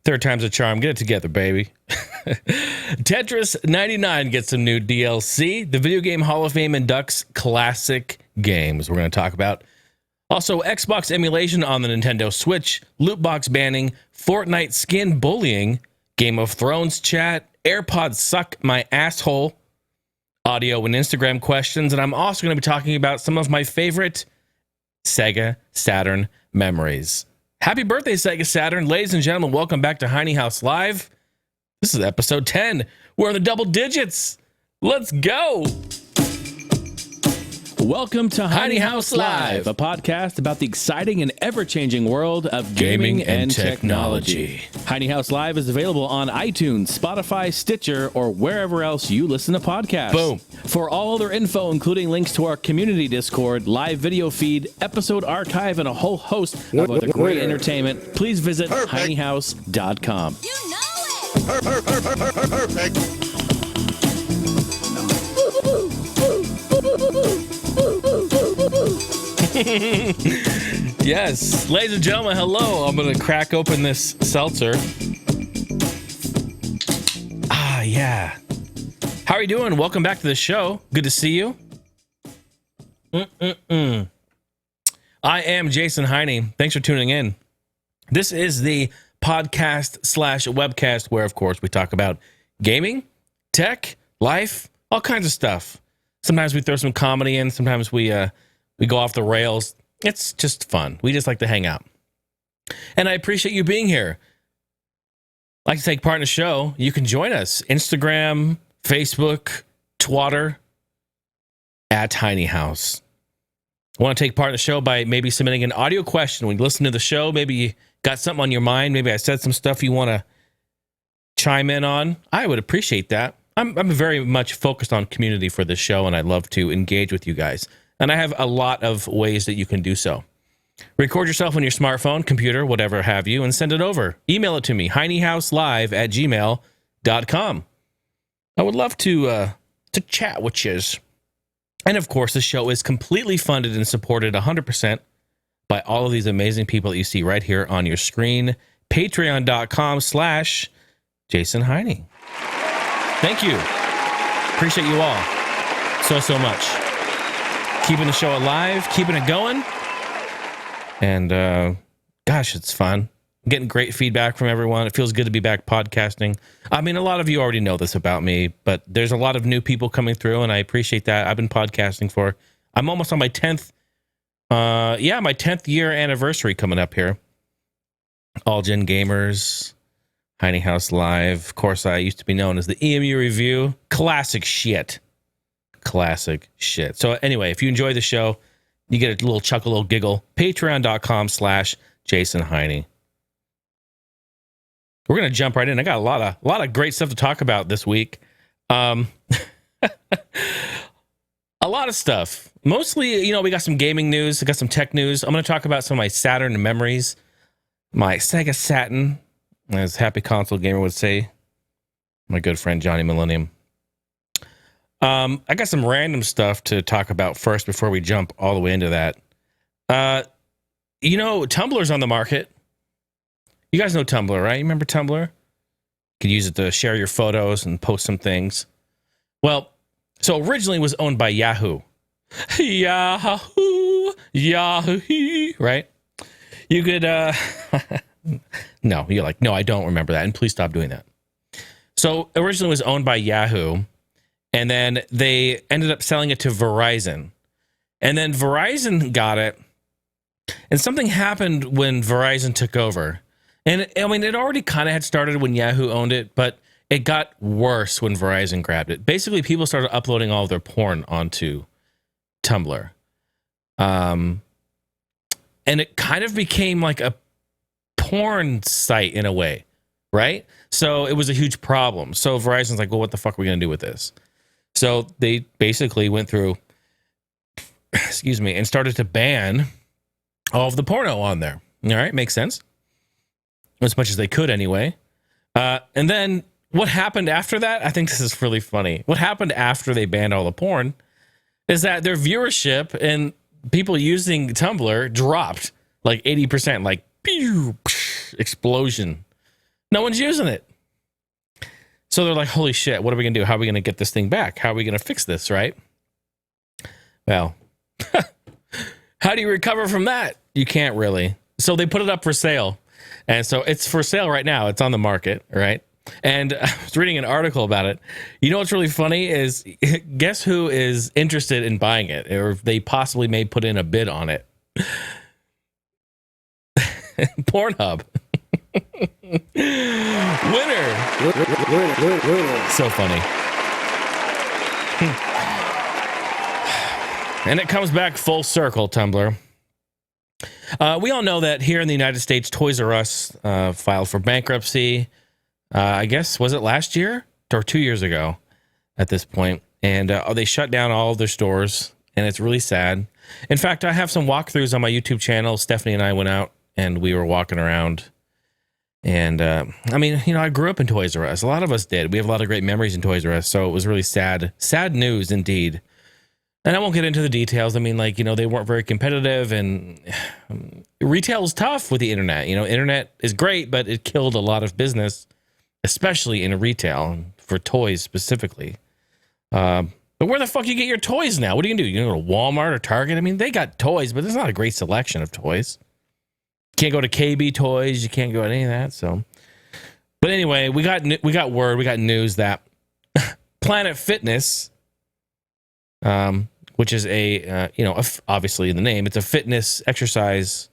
Third time's a charm. Get it together, baby. Tetris 99 gets some new DLC. The Video Game Hall of Fame inducts classic games we're going to talk about. Also, Xbox emulation on the Nintendo Switch, loot box banning, Fortnite skin bullying, Game of Thrones chat, AirPods suck my asshole, audio and Instagram questions, and I'm also going to be talking about some of my favorite Sega Saturn memories. Happy birthday, Sega Saturn. Ladies and gentlemen, welcome back to Heiny House Live. This is episode 10. We're in the double digits. Let's go. Welcome to Heiny House Live, a podcast about the exciting and ever-changing world of gaming and technology. Heiny House Live is available on iTunes, Spotify, Stitcher, or wherever else you listen to podcasts. Boom. For all other info, including links to our community Discord, live video feed, episode archive, and a whole host of other great entertainment, please visit hinyhouse.com. You know it! Perfect. Yes, ladies and gentlemen, hello. I'm going to crack open this seltzer. Yeah. How are you doing? Welcome back to the show. Good to see you. I am Jason Heine. Thanks for tuning in. This is the podcast/webcast where, of course, we talk about gaming, tech, life, all kinds of stuff. Sometimes we throw some comedy in. Sometimes we go off the rails. It's just fun. We just like to hang out. And I appreciate you being here. Like to take part in the show, you can join us. Instagram, Facebook, Twitter, at Heiny House. Want to take part in the show by maybe submitting an audio question. When you listen to the show, maybe you got something on your mind. Maybe I said some stuff you want to chime in on. I would appreciate that. I'm very much focused on community for this show, and I love to engage with you guys. And I have a lot of ways that you can do so. Record yourself on your smartphone, computer, whatever have you, and send it over. Email it to me, hinyhouselive@gmail.com. I would love to chat with you. And of course, the show is completely funded and supported 100% by all of these amazing people that you see right here on your screen. Patreon.com/Jason Heine. Thank you. Appreciate you all so much. Keeping the show alive, keeping it going. And gosh, it's fun. I'm getting great feedback from everyone. It feels good to be back podcasting. I mean, a lot of you already know this about me, but there's a lot of new people coming through, and I appreciate that. I've been podcasting I'm almost on my 10th, my 10th year anniversary coming up here. All Gen Gamers, Heiny House Live. Of course, I used to be known as the EMU Review. Classic shit. So anyway, if you enjoy the show, you get a little chuckle, a little giggle. Patreon.com/Jason Heine. We're going to jump right in. I got a lot of great stuff to talk about this week. A lot of stuff. Mostly, we got some gaming news. We got some tech news. I'm going to talk about some of my Saturn memories. My Sega Saturn, as Happy Console Gamer would say. My good friend Johnny Millennium. I got some random stuff to talk about first before we jump all the way into that. Tumblr's on the market. You guys know Tumblr, right? You remember Tumblr? You could use it to share your photos and post some things. Well, so originally it was owned by Yahoo. Yahoo, right? You could, no, you're like, no, I don't remember that. And please stop doing that. So originally it was owned by Yahoo. And then they ended up selling it to Verizon. And then Verizon got it. And something happened when Verizon took over. And it already kind of had started when Yahoo owned it, but it got worse when Verizon grabbed it. Basically, people started uploading all of their porn onto Tumblr. And it kind of became like a porn site in a way, right? So it was a huge problem. So Verizon's like, well, what the fuck are we going to do with this? So they basically went through, and started to ban all of the porno on there. All right, makes sense. As much as they could anyway. And then what happened after that? I think this is really funny. What happened after they banned all the porn is that their viewership and people using Tumblr dropped like 80%, like pew, explosion. No one's using it. So they're like, holy shit, what are we going to do? How are we going to get this thing back? How are we going to fix this, right? Well, how do you recover from that? You can't really. So they put it up for sale. And so it's for sale right now. It's on the market, right? And I was reading an article about it. You know what's really funny is, guess who is interested in buying it? Or they possibly may put in a bid on it. Pornhub. Winner. So funny. And it comes back full circle, Tumblr. We all know that here in the United States, Toys R Us filed for bankruptcy. I guess, was it last year or 2 years ago at this point? And they shut down all of their stores, and it's really sad. In fact, I have some walkthroughs on my YouTube channel. Stephanie and I went out, and we were walking around. And, I mean, you know, I grew up in Toys R Us. A lot of us did. We have a lot of great memories in Toys R Us, so it was really sad. Sad news, indeed. And I won't get into the details. I mean, like, you know, they weren't very competitive, and retail is tough with the internet. You know, internet is great, but it killed a lot of business, especially in retail, for toys specifically. But where the fuck you get your toys now? What are you going to do? You go to Walmart or Target? I mean, they got toys, but there's not a great selection of toys. You can't go to KB Toys. You can't go to any of that. So, but anyway, we got news that Planet Fitness, which is a, you know, obviously in the name, it's a fitness exercise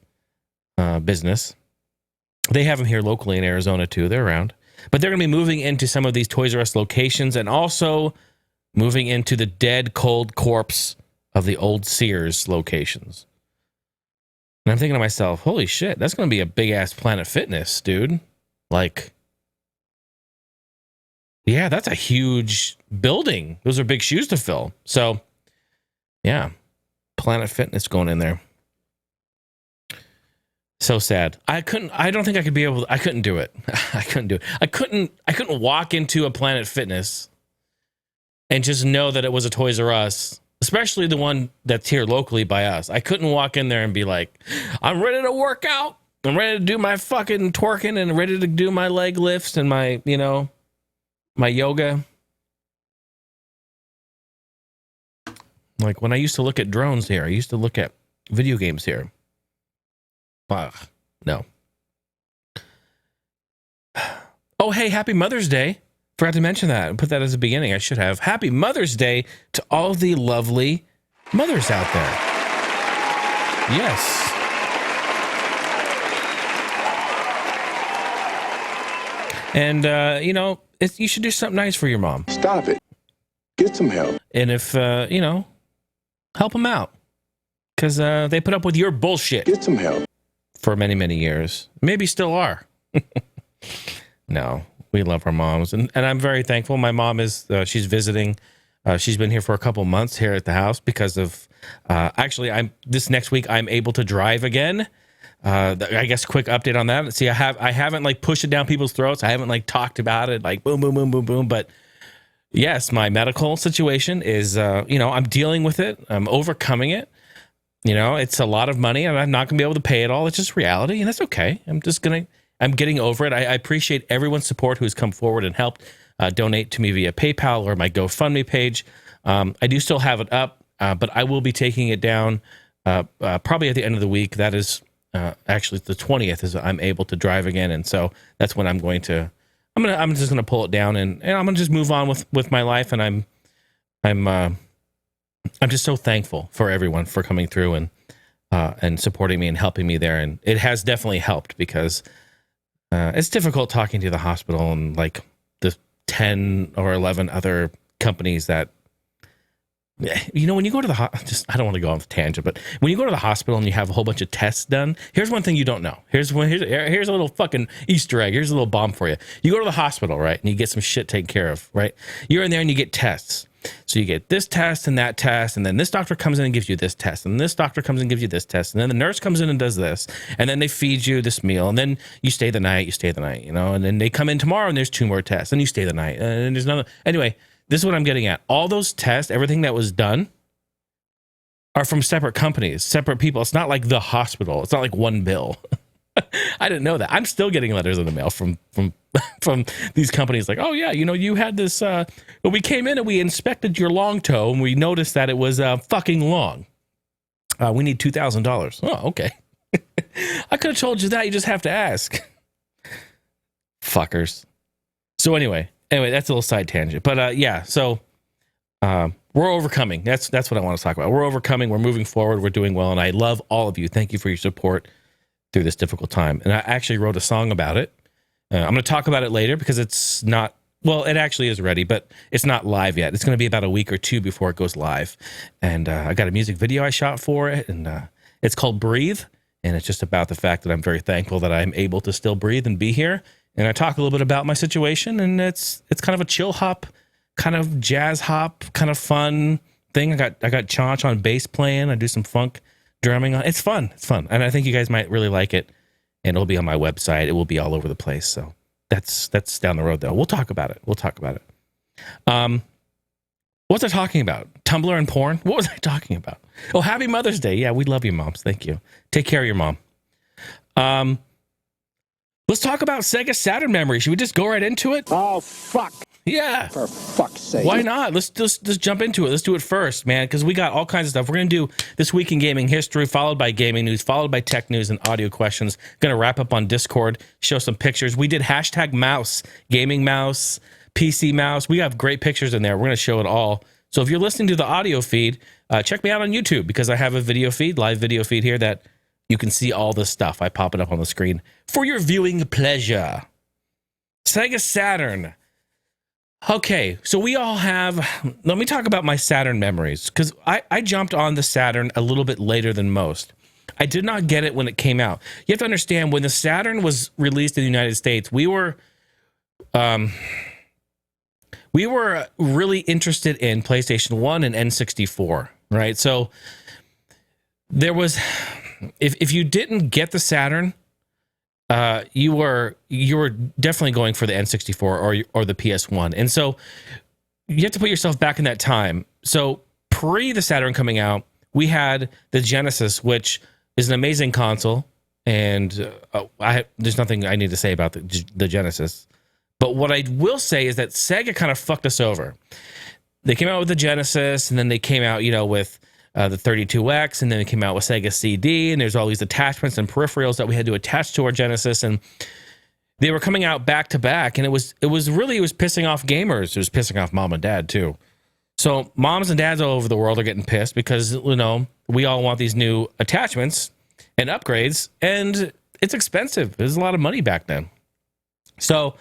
business. They have them here locally in Arizona too. They're around. But they're going to be moving into some of these Toys R Us locations and also moving into the dead, cold corpse of the old Sears locations. And I'm thinking to myself, holy shit, that's going to be a big-ass Planet Fitness, dude. Like, yeah, that's a huge building. Those are big shoes to fill. So, yeah, Planet Fitness going in there. So sad. I couldn't do it. I couldn't do it. I couldn't walk into a Planet Fitness and just know that it was a Toys R Us, especially the one that's here locally by us. I couldn't walk in there and be like, I'm ready to work out. I'm ready to do my fucking twerking and ready to do my leg lifts and my, you know, my yoga. Like when I used to look at drones here, I used to look at video games here. No. Oh, hey, happy Mother's Day. Forgot to mention that. I put that as a beginning. I should have. Happy Mother's Day to all the lovely mothers out there. Yes. And, you know, you should do something nice for your mom. Stop it. Get some help. And if, you know, help them out. Because they put up with your bullshit. Get some help. For many, many years. Maybe still are. No, we love our moms. And I'm very thankful. My mom is, she's visiting. She's been here for a couple months here at the house because of, actually, this next week, I'm able to drive again. I guess quick update on that. See, I haven't like pushed it down people's throats. I haven't like talked about it like boom, boom, boom, boom, boom. But yes, my medical situation is, you know, I'm dealing with it. I'm overcoming it. You know, it's a lot of money and I'm not going to be able to pay it all. It's just reality and that's okay. I'm getting over it. I appreciate everyone's support who's come forward and helped donate to me via PayPal or my GoFundMe page. I do still have it up, but I will be taking it down probably at the end of the week. That is actually the 20th is I'm able to drive again. And so that's when I'm just going to pull it down and I'm going to just move on with my life. And I'm just so thankful for everyone for coming through and supporting me and helping me there. And it has definitely helped because it's difficult talking to the hospital and like the 10 or 11 other companies that, you know, when you go to the I don't want to go on a tangent, but when you go to the hospital and you have a whole bunch of tests done, here's one thing you don't know. Here's a little fucking Easter egg. Here's a little bomb for you. You go to the hospital, right? And you get some shit taken care of, right? You're in there and you get tests. So you get this test and that test, and then this doctor comes in and gives you this test, and this doctor comes in and gives you this test, and then the nurse comes in and does this, and then they feed you this meal, and then you stay the night, you know, and then they come in tomorrow and there's 2 more tests, and you stay the night, and there's another. Anyway, this is what I'm getting at. All those tests, everything that was done, are from separate companies, separate people. It's not like the hospital. It's not like one bill. I didn't know that. I'm still getting letters in the mail from these companies like, oh yeah, you had this, we came in and we inspected your long toe and we noticed that it was fucking long. We need $2,000. Oh, okay. I could have told you that. You just have to ask. Fuckers. So anyway, that's a little side tangent. But yeah, so we're overcoming. That's what I want to talk about. We're overcoming. We're moving forward. We're doing well. And I love all of you. Thank you for your support through this difficult time. And I actually wrote a song about it. I'm going to talk about it later because it's not, well, it actually is ready, but it's not live yet. It's going to be about a week or two before it goes live. And I got a music video I shot for it, and it's called Breathe. And it's just about the fact that I'm very thankful that I'm able to still breathe and be here. And I talk a little bit about my situation, and it's kind of a chill hop, kind of jazz hop, kind of fun thing. I got Chonch on bass playing. I do some funk drumming on. It's fun. It's fun. And I think you guys might really like it. And it'll be on my website. It will be all over the place. So that's down the road, though. We'll talk about it. What was I talking about? Tumblr and porn? What was I talking about? Oh, happy Mother's Day. Yeah, we love you, moms. Thank you. Take care of your mom. Let's talk about Sega Saturn memory. Should we just go right into it? Oh, fuck. Yeah. For fuck's sake. Why not? Let's just jump into it. Let's do it first, man, because we got all kinds of stuff. We're going to do This Week in Gaming History, followed by gaming news, followed by tech news and audio questions. Going to wrap up on Discord, show some pictures. We did hashtag mouse, gaming mouse, PC mouse. We have great pictures in there. We're going to show it all. So if you're listening to the audio feed, check me out on YouTube because I have a video feed, live video feed here that you can see all this stuff. I pop it up on the screen for your viewing pleasure. Sega Saturn. Okay, so we all have, let me talk about my Saturn memories, because I jumped on the Saturn a little bit later than most. I did not get it when it came out. You have to understand, when the Saturn was released in the United States, we were really interested in PlayStation 1 and N64, right? So there was, if you didn't get the Saturn, you were definitely going for the N64 or the PS1. And so you have to put yourself back in that time. So pre the Saturn coming out, we had the Genesis, which is an amazing console. And there's nothing I need to say about the Genesis. But what I will say is that Sega kind of fucked us over. They came out with the Genesis, and then they came out, with the 32X, and then it came out with Sega CD, and there's all these attachments and peripherals that we had to attach to our Genesis, and they were coming out back to back, and it was pissing off gamers. It was pissing off mom and dad too. So moms and dads all over the world are getting pissed because we all want these new attachments and upgrades, and it's expensive. There's a lot of money back then. So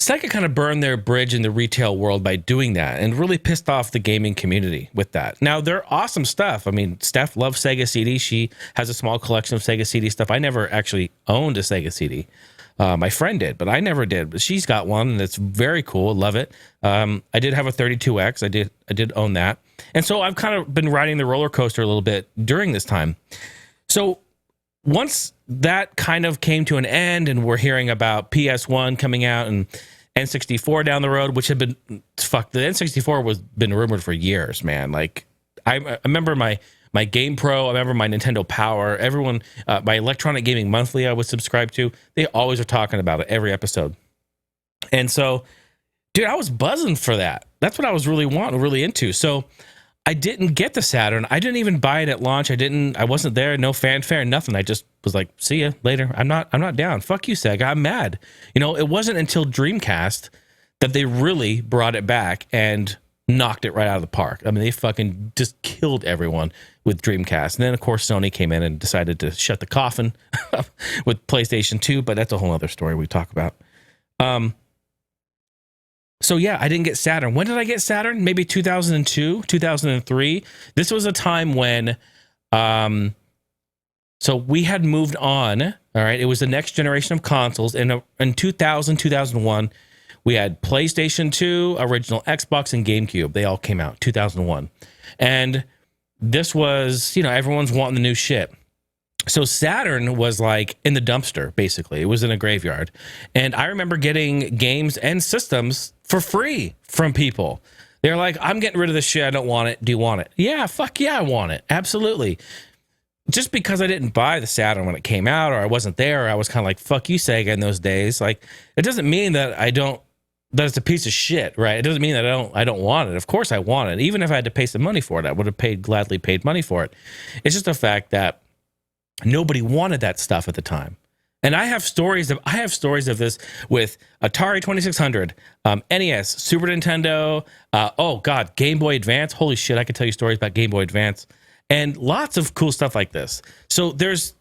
Sega kind of burned their bridge in the retail world by doing that and really pissed off the gaming community with that. Now, they're awesome stuff. I mean, Steph loves Sega CD. She has a small collection of Sega CD stuff. I never actually owned a Sega CD. My friend did, but I never did. But she's got one, and it's very cool. Love it. I did have a 32X. I did own that. And so I've kind of been riding the roller coaster a little bit during this time. So once that kind of came to an end, and we're hearing about PS1 coming out and N64 down the road, which had been the N64 was been rumored for years, man. Like I remember my Game Pro, I remember my Nintendo Power, everyone, my Electronic Gaming Monthly I was subscribed to, they always are talking about it every episode. And so, dude, I was buzzing for that. That's what I was really really into. So I didn't get the Saturn. I didn't even buy it at launch. I wasn't there. No fanfare, nothing. I just was like, see ya later. I'm not down. Fuck you, Sega. I'm mad. It wasn't until Dreamcast that they really brought it back and knocked it right out of the park. I mean, they fucking just killed everyone with Dreamcast. And then, of course, Sony came in and decided to shut the coffin with PlayStation 2, but that's a whole other story we talk about. So yeah, I didn't get Saturn. When did I get Saturn? Maybe 2002, 2003. This was a time when, so we had moved on. All right. It was the next generation of consoles. In 2000, 2001, we had PlayStation 2, original Xbox, and GameCube. They all came out 2001. And this was, everyone's wanting the new shit. So Saturn was like in the dumpster, basically. It was in a graveyard. And I remember getting games and systems for free from people. They're like, I'm getting rid of this shit. I don't want it. Do you want it? Yeah, fuck yeah, I want it. Absolutely. just because I didn't buy the Saturn when it came out, or I wasn't there, or I was kind of like, fuck you, Sega, in those days. Like, it doesn't mean that that it's a piece of shit, right? It doesn't mean that I don't want it. Of course I want it. Even if I had to pay some money for it, I would have gladly paid money for it. It's just the fact that nobody wanted that stuff at the time. And I have stories of this with Atari 2600, NES, Super Nintendo, Game Boy Advance. Holy shit, I could tell you stories about Game Boy Advance. And lots of cool stuff like this. So there's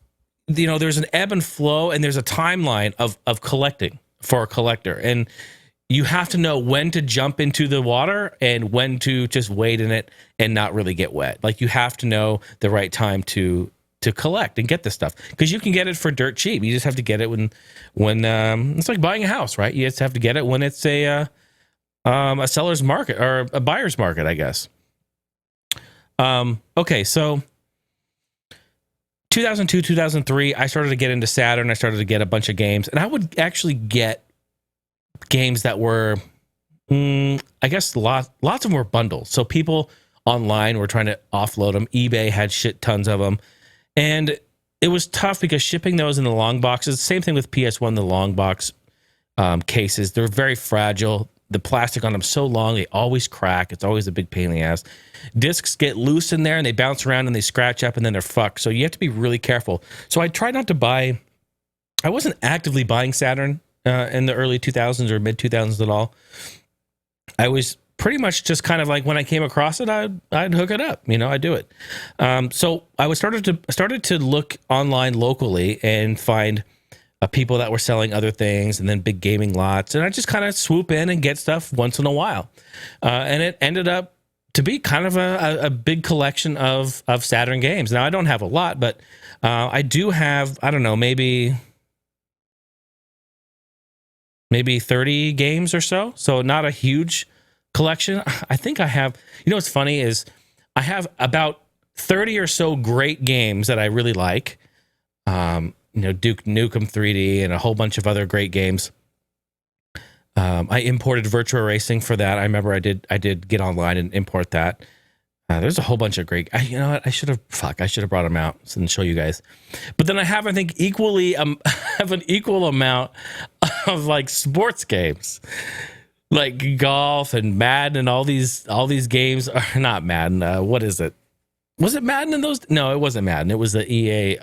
an ebb and flow, and there's a timeline of collecting for a collector. And you have to know when to jump into the water and when to just wade in it and not really get wet. Like, you have to know the right time to collect and get this stuff, because you can get it for dirt cheap. You just have to get it when it's like buying a house, right? You just have to get it when it's a seller's market or a buyer's market, I guess. Okay, so 2002, 2003, I started to get into Saturn. I started to get a bunch of games, and I would actually get games that were, I guess, lots of them were bundles. So people online were trying to offload them. eBay had shit tons of them, and it was tough because shipping those in the long boxes. Same thing with PS1, the long box cases. They're very fragile. The plastic on them so long, they always crack. It's always a big pain in the ass. Discs get loose in there and they bounce around and they scratch up and then they're fucked. So you have to be really careful. So I tried not to buy. I wasn't actively buying Saturn in the early 2000s or mid 2000s at all. I was pretty much just kind of like, when I came across it, I'd hook it up. I'd do it. So I started to look online locally and find people that were selling other things, and then big gaming lots. And I just kind of swoop in and get stuff once in a while. And it ended up to be kind of a big collection of Saturn games. Now, I don't have a lot, but I do have, I don't know, maybe 30 games or so. So not a huge collection. I think I have, what's funny is I have about 30 or so great games that I really like. Duke Nukem 3D and a whole bunch of other great games. I imported Virtua Racing for that. I remember I did get online and import that. There's a whole bunch of great. You know what? I should have brought them out and show you guys. But then I have, I think, have an equal amount of like sports games, like golf and Madden, and all these games are not Madden. What is it? Was it Madden in those? No, it wasn't Madden. It was the EA.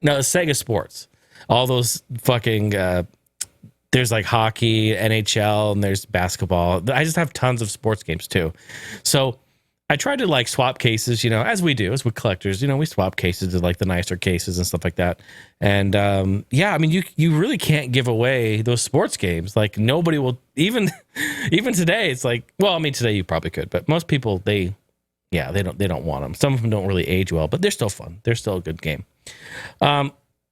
No, Sega Sports. All those fucking, there's like hockey, NHL, and there's basketball. I just have tons of sports games too. So I tried to like swap cases, as we do, as with collectors, we swap cases to like the nicer cases and stuff like that. And I mean, you really can't give away those sports games. Like, nobody will, even today, it's like, well, I mean, today you probably could, but most people, they don't want them. Some of them don't really age well, but they're still fun. They're still a good game.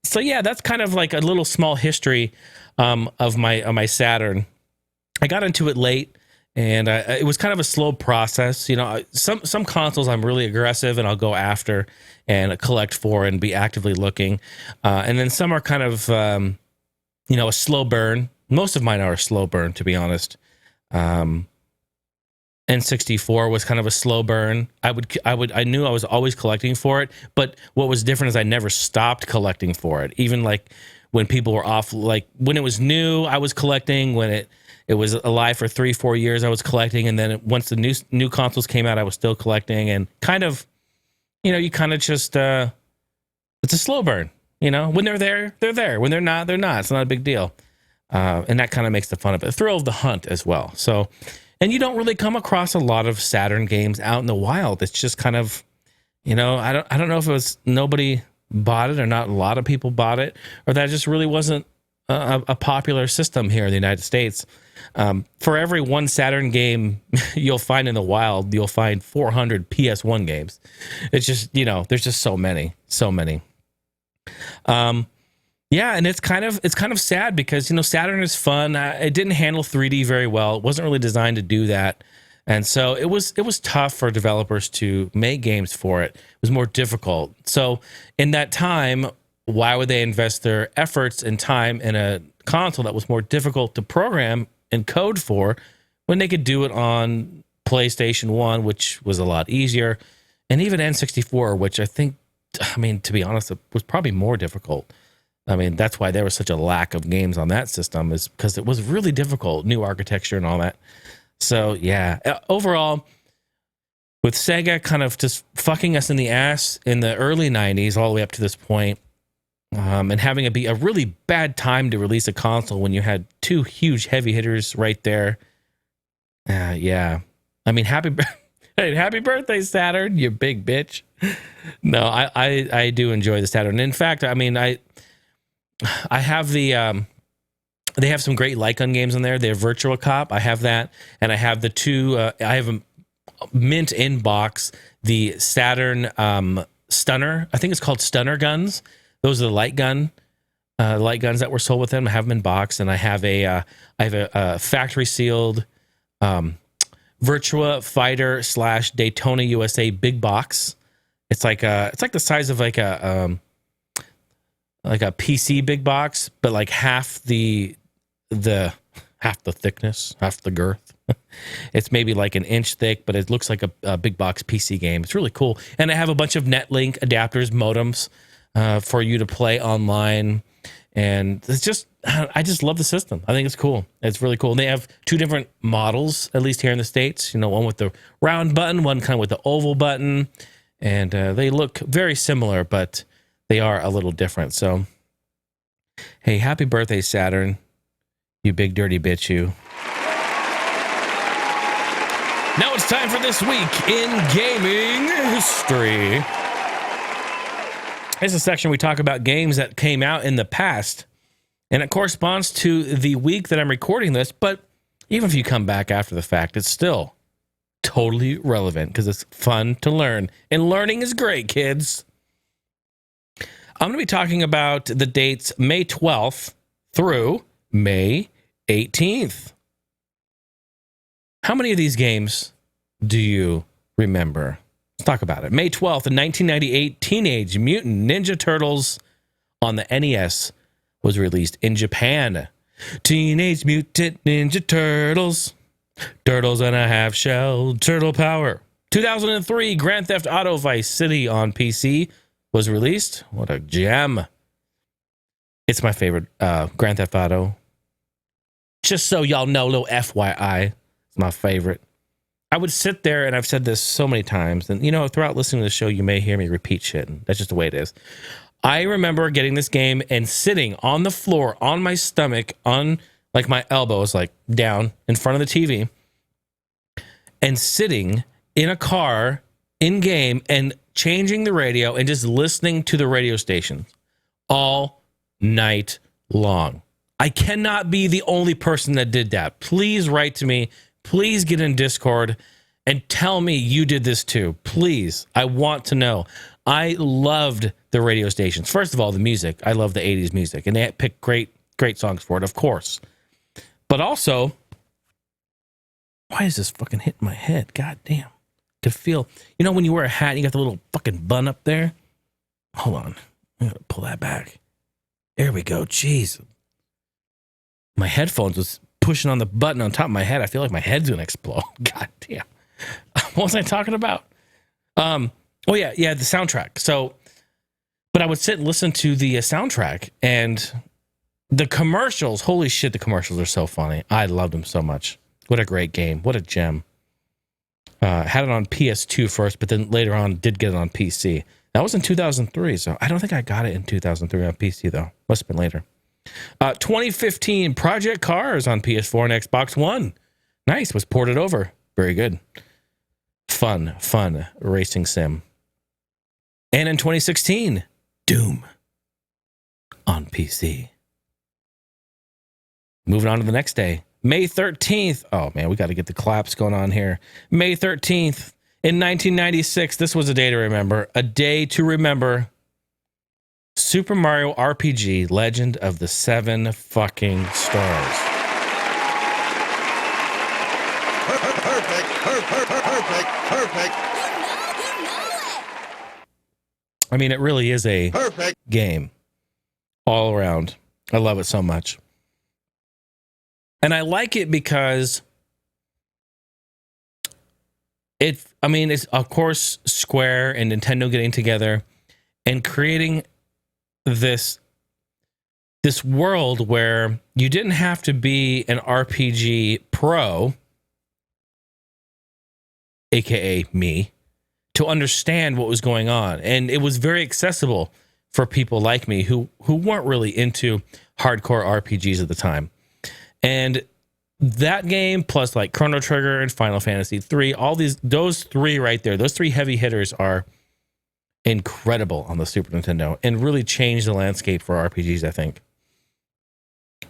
So yeah, that's kind of like a little small history of my Saturn. I got into it late, and it was kind of a slow process. Some consoles I'm really aggressive and I'll go after and collect for and be actively looking, and then some are kind of a slow burn. Most of mine are a slow burn, to be honest. N64 was kind of a slow burn. I knew I was always collecting for it, but what was different is I never stopped collecting for it. Even like when people were off, like when it was new, I was collecting. When it was alive for 3-4 years, I was collecting, and then once the new consoles came out, I was still collecting. And kind of, you kind of just it's a slow burn. When they're there, they're there. When they're not, they're not. It's not a big deal, and that kind of makes the fun of it, the thrill of the hunt as well. So. And you don't really come across a lot of Saturn games out in the wild. It's just kind of, I don't know if it was nobody bought it or not a lot of people bought it, or that just really wasn't a popular system here in the United States. For every one Saturn game you'll find in the wild, you'll find 400 PS1 games. It's just, there's just so many. Yeah, and it's kind of sad because Saturn is fun. It didn't handle 3D very well. It wasn't really designed to do that, and so it was tough for developers to make games for it. It was more difficult. So in that time, why would they invest their efforts and time in a console that was more difficult to program and code for when they could do it on PlayStation 1, which was a lot easier, and even N64, which I think I mean, to be honest, it was probably more difficult. I mean, that's why there was such a lack of games on that system, is because it was really difficult, new architecture and all that. So, yeah, overall, with Sega kind of just fucking us in the ass in the early 90s all the way up to this point, and having it be a really bad time to release a console when you had two huge heavy hitters right there. Yeah. I mean, happy birthday, Saturn, you big bitch. No, I do enjoy the Saturn. In fact, I mean, I have the... They have some great Lycon games in there. They have Virtua Cop. I have that. And I have the two... I have a mint in box, the Saturn Stunner. I think it's called Stunner guns. Those are the light guns that were sold with them. I have them in box. And I have a factory sealed Virtua Fighter / Daytona USA big box. It's like the size of like a PC big box, but like half the thickness, half the girth. It's maybe like an inch thick, but it looks like a big box PC game. It's really cool. And I have a bunch of Netlink adapters, modems for you to play online. And it's just, I just love the system. I think it's cool. It's really cool. And they have two different models, at least here in the States. You know, one with the round button, one kind of with the oval button. And they look very similar, but they are a little different. So, hey, happy birthday, Saturn. You big dirty bitch, you. Now it's time for This Week in Gaming History. It's a section we talk about games that came out in the past, and it corresponds to the week that I'm recording this, but even if you come back after the fact, it's still totally relevant because it's fun to learn, and learning is great, kids. I'm going to be talking about the dates May 12th through May 18th. How many of these games do you remember? Let's talk about it. May 12th in 1998, Teenage Mutant Ninja Turtles on the NES was released in Japan. Teenage Mutant Ninja Turtles. Turtles and a half shell. Turtle power. 2003, Grand Theft Auto Vice City on PC was released. What a gem. It's my favorite Grand Theft Auto. Just so y'all know, little FYI, it's my favorite. I would sit there, and I've said this so many times, and you know, throughout listening to the show, you may hear me repeat shit, and that's just the way it is. I remember getting this game and sitting on the floor, on my stomach, on like my elbows, like down in front of the TV, and sitting in a car in game and changing the radio and just listening to the radio stations all night long. I cannot be the only person that did that. Please write to me. Please get in Discord and tell me you did this too. Please. I want to know. I loved the radio stations. First of all, the music. I love the 80s music. And they picked great songs for it, of course. But also, why is this fucking hitting my head? God damn. To feel, you know, when you wear a hat and you got the little fucking bun up there? Hold on. I'm going to pull that back. There we go. Jeez. My headphones was pushing on the button on top of my head. I feel like my head's going to explode. God damn. What was I talking about? The soundtrack. So, but I would sit and listen to the soundtrack and the commercials. Holy shit, the commercials are so funny. I loved them so much. What a great game. What a gem. Had it on PS2 first, but then later on did get it on PC. That was in 2003, so I don't think I got it in 2003 on PC, though. Must have been later. 2015, Project Cars on PS4 and Xbox One. Nice, was ported over. Very good. Fun racing sim. And in 2016, Doom on PC. Moving on to the next day, May 13th. Oh, man, we got to get the claps going on here. May 13th in 1996. This was a day to remember. A day to remember. Super Mario RPG, Legend of the Seven fucking Stars. Perfect. You know it. I mean, it really is a perfect game all around. I love it so much. And I like it because it's, of course, Square and Nintendo getting together and creating this world where you didn't have to be an RPG pro, aka me, to understand what was going on. And it was very accessible for people like me who weren't really into hardcore RPGs at the time. And that game, plus like Chrono Trigger and Final Fantasy 3, those three right there, those three heavy hitters are incredible on the Super Nintendo and really changed the landscape for RPGs, I think.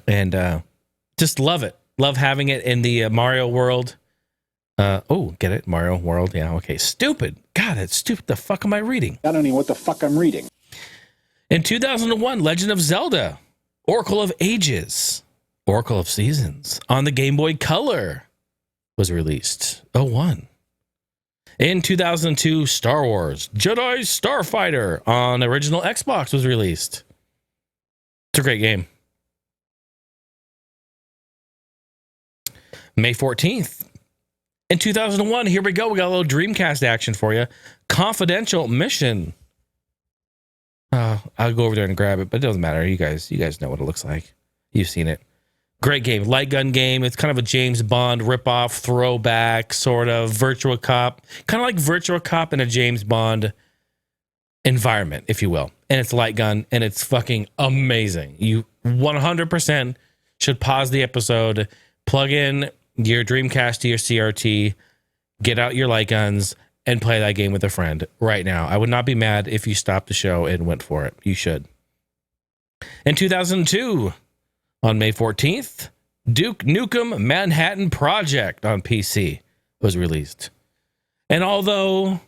And just love it. Love having it in the Mario world. Get it? Mario World. Yeah, okay. Stupid. God, that's stupid. The fuck am I reading? I don't know what the fuck I'm reading. In 2001, Legend of Zelda, Oracle of Ages, Oracle of Seasons on the Game Boy Color was released. 01. In 2002, Star Wars Jedi Starfighter on original Xbox was released. It's a great game. May 14th. In 2001, here we go. We got a little Dreamcast action for you. Confidential Mission. I'll go over there and grab it, but it doesn't matter. You guys know what it looks like. You've seen it. Great game. Light gun game. It's kind of a James Bond ripoff, throwback, sort of Virtua Cop. Kind of like Virtua Cop in a James Bond environment, if you will. And it's light gun, and it's fucking amazing. You 100% should pause the episode, plug in your Dreamcast to your CRT, get out your light guns, and play that game with a friend right now. I would not be mad if you stopped the show and went for it. You should. In 2002, on May 14th, Duke Nukem Manhattan Project on PC was released. And although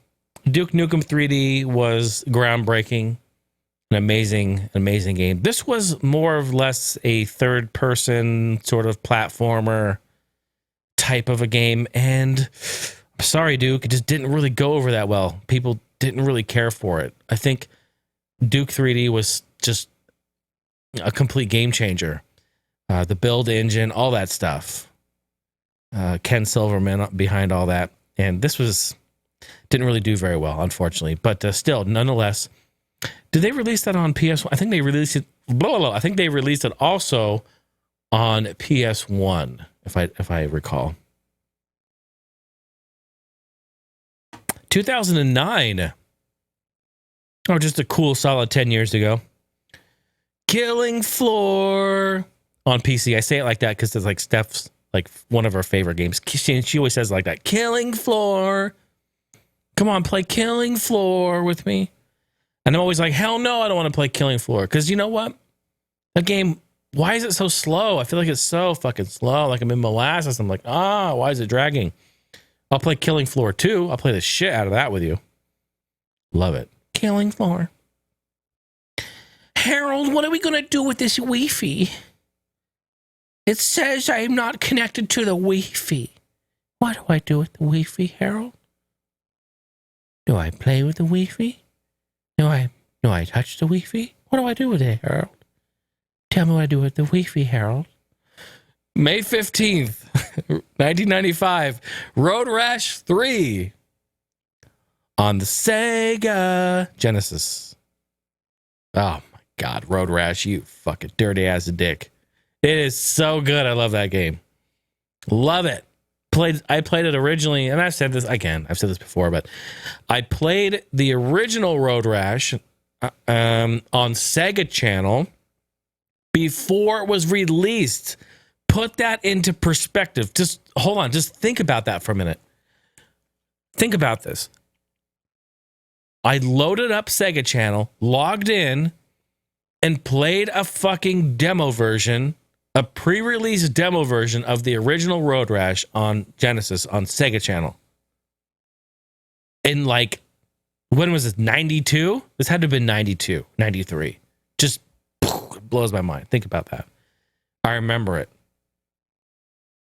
Duke Nukem 3D was groundbreaking, an amazing game, this was more or less a third-person sort of platformer type of a game, and I'm sorry, Duke, it just didn't really go over that well. People didn't really care for it. I think Duke 3D was just a complete game changer. The build engine, all that stuff. Ken Silverman behind all that, and this didn't really do very well, unfortunately. But still, nonetheless, did they release that on PS1? I think they released it. I think they released it also on PS1. If I recall. 2009. Oh, just a cool solid 10 years ago. Killing Floor on PC. I say it like that because it's like Steph's, like one of her favorite games. She always says it like that. Killing Floor. Come on, play Killing Floor with me. And I'm always like, hell no, I don't want to play Killing Floor. Because you know what? That game, why is it so slow? I feel like it's so fucking slow. Like I'm in molasses. I'm like, why is it dragging? I'll play Killing Floor 2. I'll play the shit out of that with you. Love it. Killing Floor. Harold, what are we going to do with this Wi-Fi? It says I am not connected to the Wi-Fi. What do I do with the Wi-Fi, Harold? Do I play with the Wi-Fi? Do I touch the Wi-Fi? What do I do with it, Harold? Tell me what I do with the Wi-Fi, Harold. May 15th, 1995, Road Rash 3 on the Sega Genesis. Oh my God, Road Rash, you fucking dirty ass dick. It is so good. I love that game. Love it. I played it originally, and I've said this before, but I played the original Road Rash on Sega Channel before it was released. Put that into perspective. Just hold on. Just think about that for a minute. Think about this. I loaded up Sega Channel, logged in, and played a fucking demo version, a pre-release demo version of the original Road Rash on Genesis on Sega Channel. In like, when was this? 92? This had to have been 92, 93. Just blows my mind. Think about that. I remember it.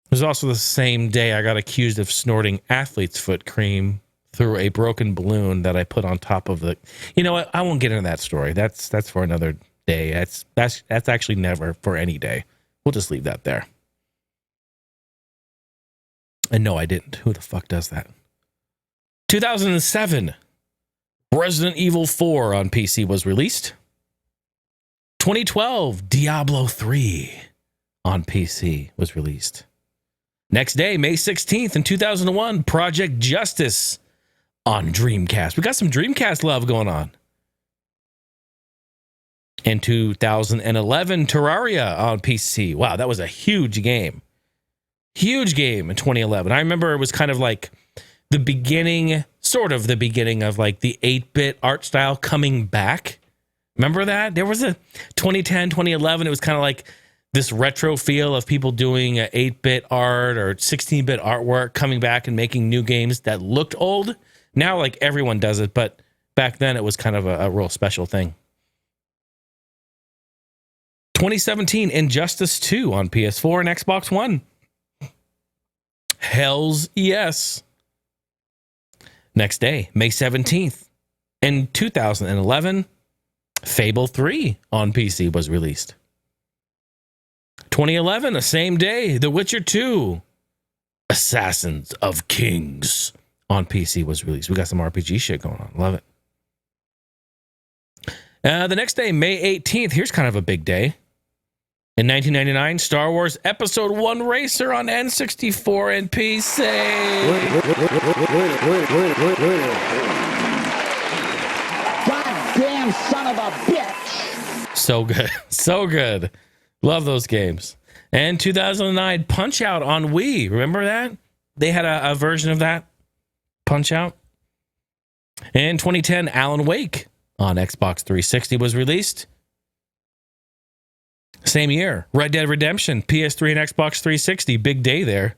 It was also the same day I got accused of snorting athlete's foot cream through a broken balloon that I put on top of the... You know what? I won't get into that story. That's for another day. That's actually never for any day. We'll just leave that there. And no, I didn't. Who the fuck does that? 2007. Resident Evil 4 on PC was released. 2012, Diablo 3 on PC was released. Next day, May 16th in 2001, Project Justice on Dreamcast. We got some Dreamcast love going on. In 2011, Terraria on PC. Wow, that was a huge game. Huge game in 2011. I remember it was kind of like the beginning, sort of the beginning of like the 8-bit art style coming back. Remember that? There was a 2010, 2011, it was kind of like this retro feel of people doing 8-bit art or 16-bit artwork coming back and making new games that looked old. Now, like, everyone does it, but back then it was kind of a real special thing. 2017, Injustice 2 on PS4 and Xbox One. Hells yes. Next day, May 17th, in 2011, Fable 3 on PC was released. 2011, the same day, The Witcher 2, Assassins of Kings on PC was released. We got some RPG shit going on. Love it. The next day, May 18th, here's kind of a big day. In 1999, Star Wars Episode 1 Racer on N64 and PC. Goddamn son of a bitch! So good. So good. Love those games. And 2009, Punch-Out on Wii. Remember that? They had a version of that. Punch-Out. And 2010, Alan Wake on Xbox 360 was released. Same year, Red Dead Redemption, PS3 and Xbox 360. Big day there.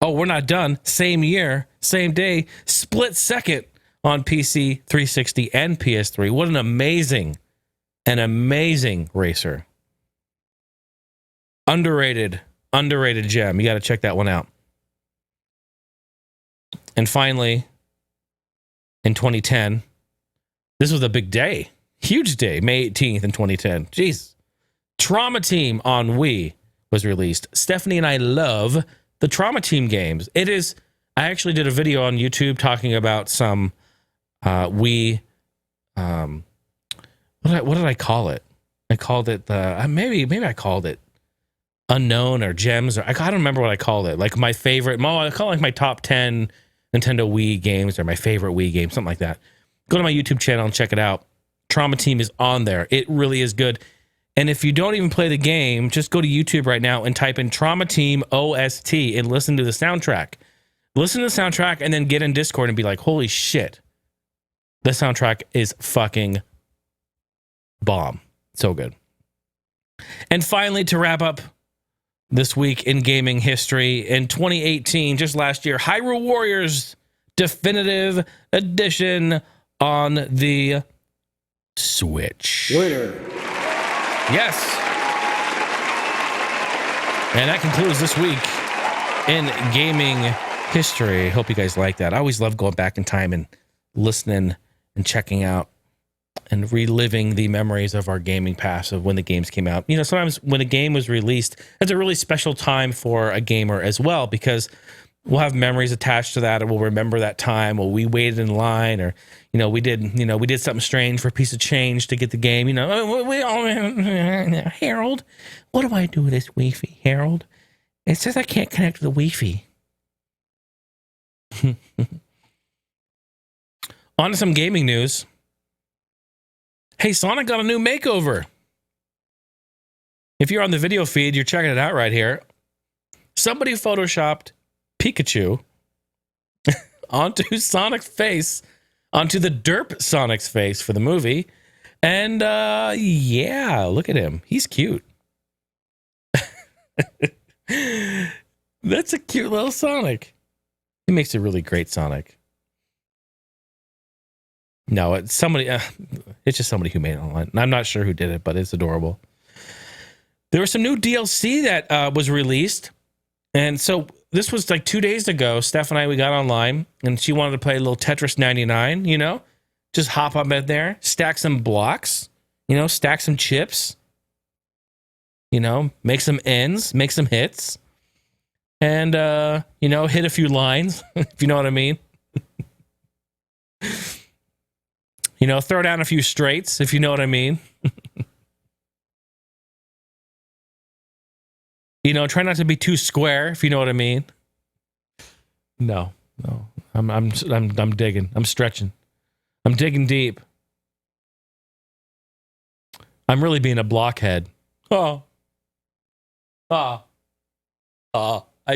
Oh, we're not done. Same year, same day, split second on PC, 360, and PS3. What an amazing racer. Underrated gem. You got to check that one out. And finally, in 2010, this was a big day. Huge day, May 18th in 2010. Jeez. Trauma Team on Wii was released. Stephanie and I love the Trauma Team games. I actually did a video on YouTube talking about some Wii. What did I call it? I called it maybe I called it Unknown or Gems, or I don't remember what I called it. Like my favorite. I call it like my top 10 Nintendo Wii games or my favorite Wii game, something like that. Go to my YouTube channel and check it out. Trauma Team is on there. It really is good. And if you don't even play the game, just go to YouTube right now and type in Trauma Team OST and listen to the soundtrack. Listen to the soundtrack and then get in Discord and be like, holy shit. The soundtrack is fucking bomb. So good. And finally, to wrap up this week in gaming history, in 2018, just last year, Hyrule Warriors Definitive Edition on the Switch. Winner. Yes. And that concludes this week in gaming history. Hope you guys like that. I always love going back in time and listening and checking out and reliving the memories of our gaming past of when the games came out. You know, sometimes when a game was released, it's a really special time for a gamer as well, because we'll have memories attached to that, and we'll remember that time. Well, we waited in line, or we did something strange for a piece of change to get the game. Harold, what do I do with this Wi-Fi, Harold? It says I can't connect to the Wi-Fi. On to some gaming news. Hey, Sonic got a new makeover. If you're on the video feed, you're checking it out right here. Somebody photoshopped Pikachu onto Sonic's face, onto the derp Sonic's face for the movie. And yeah, look at him. He's cute. That's a cute little Sonic. He makes a really great Sonic. No, it's somebody. It's just somebody who made it online. I'm not sure who did it, but it's adorable. There was some new DLC that was released, and so this was like 2 days ago. Steph and I, we got online, and she wanted to play a little Tetris 99. Just hop up in there, stack some blocks. Stack some chips. Make some ends, make some hits, and hit a few lines, if you know what I mean. Throw down a few straights, if you know what I mean. Try not to be too square, if you know what I mean. No. I'm digging. I'm stretching. I'm digging deep. I'm really being a blockhead. Oh. I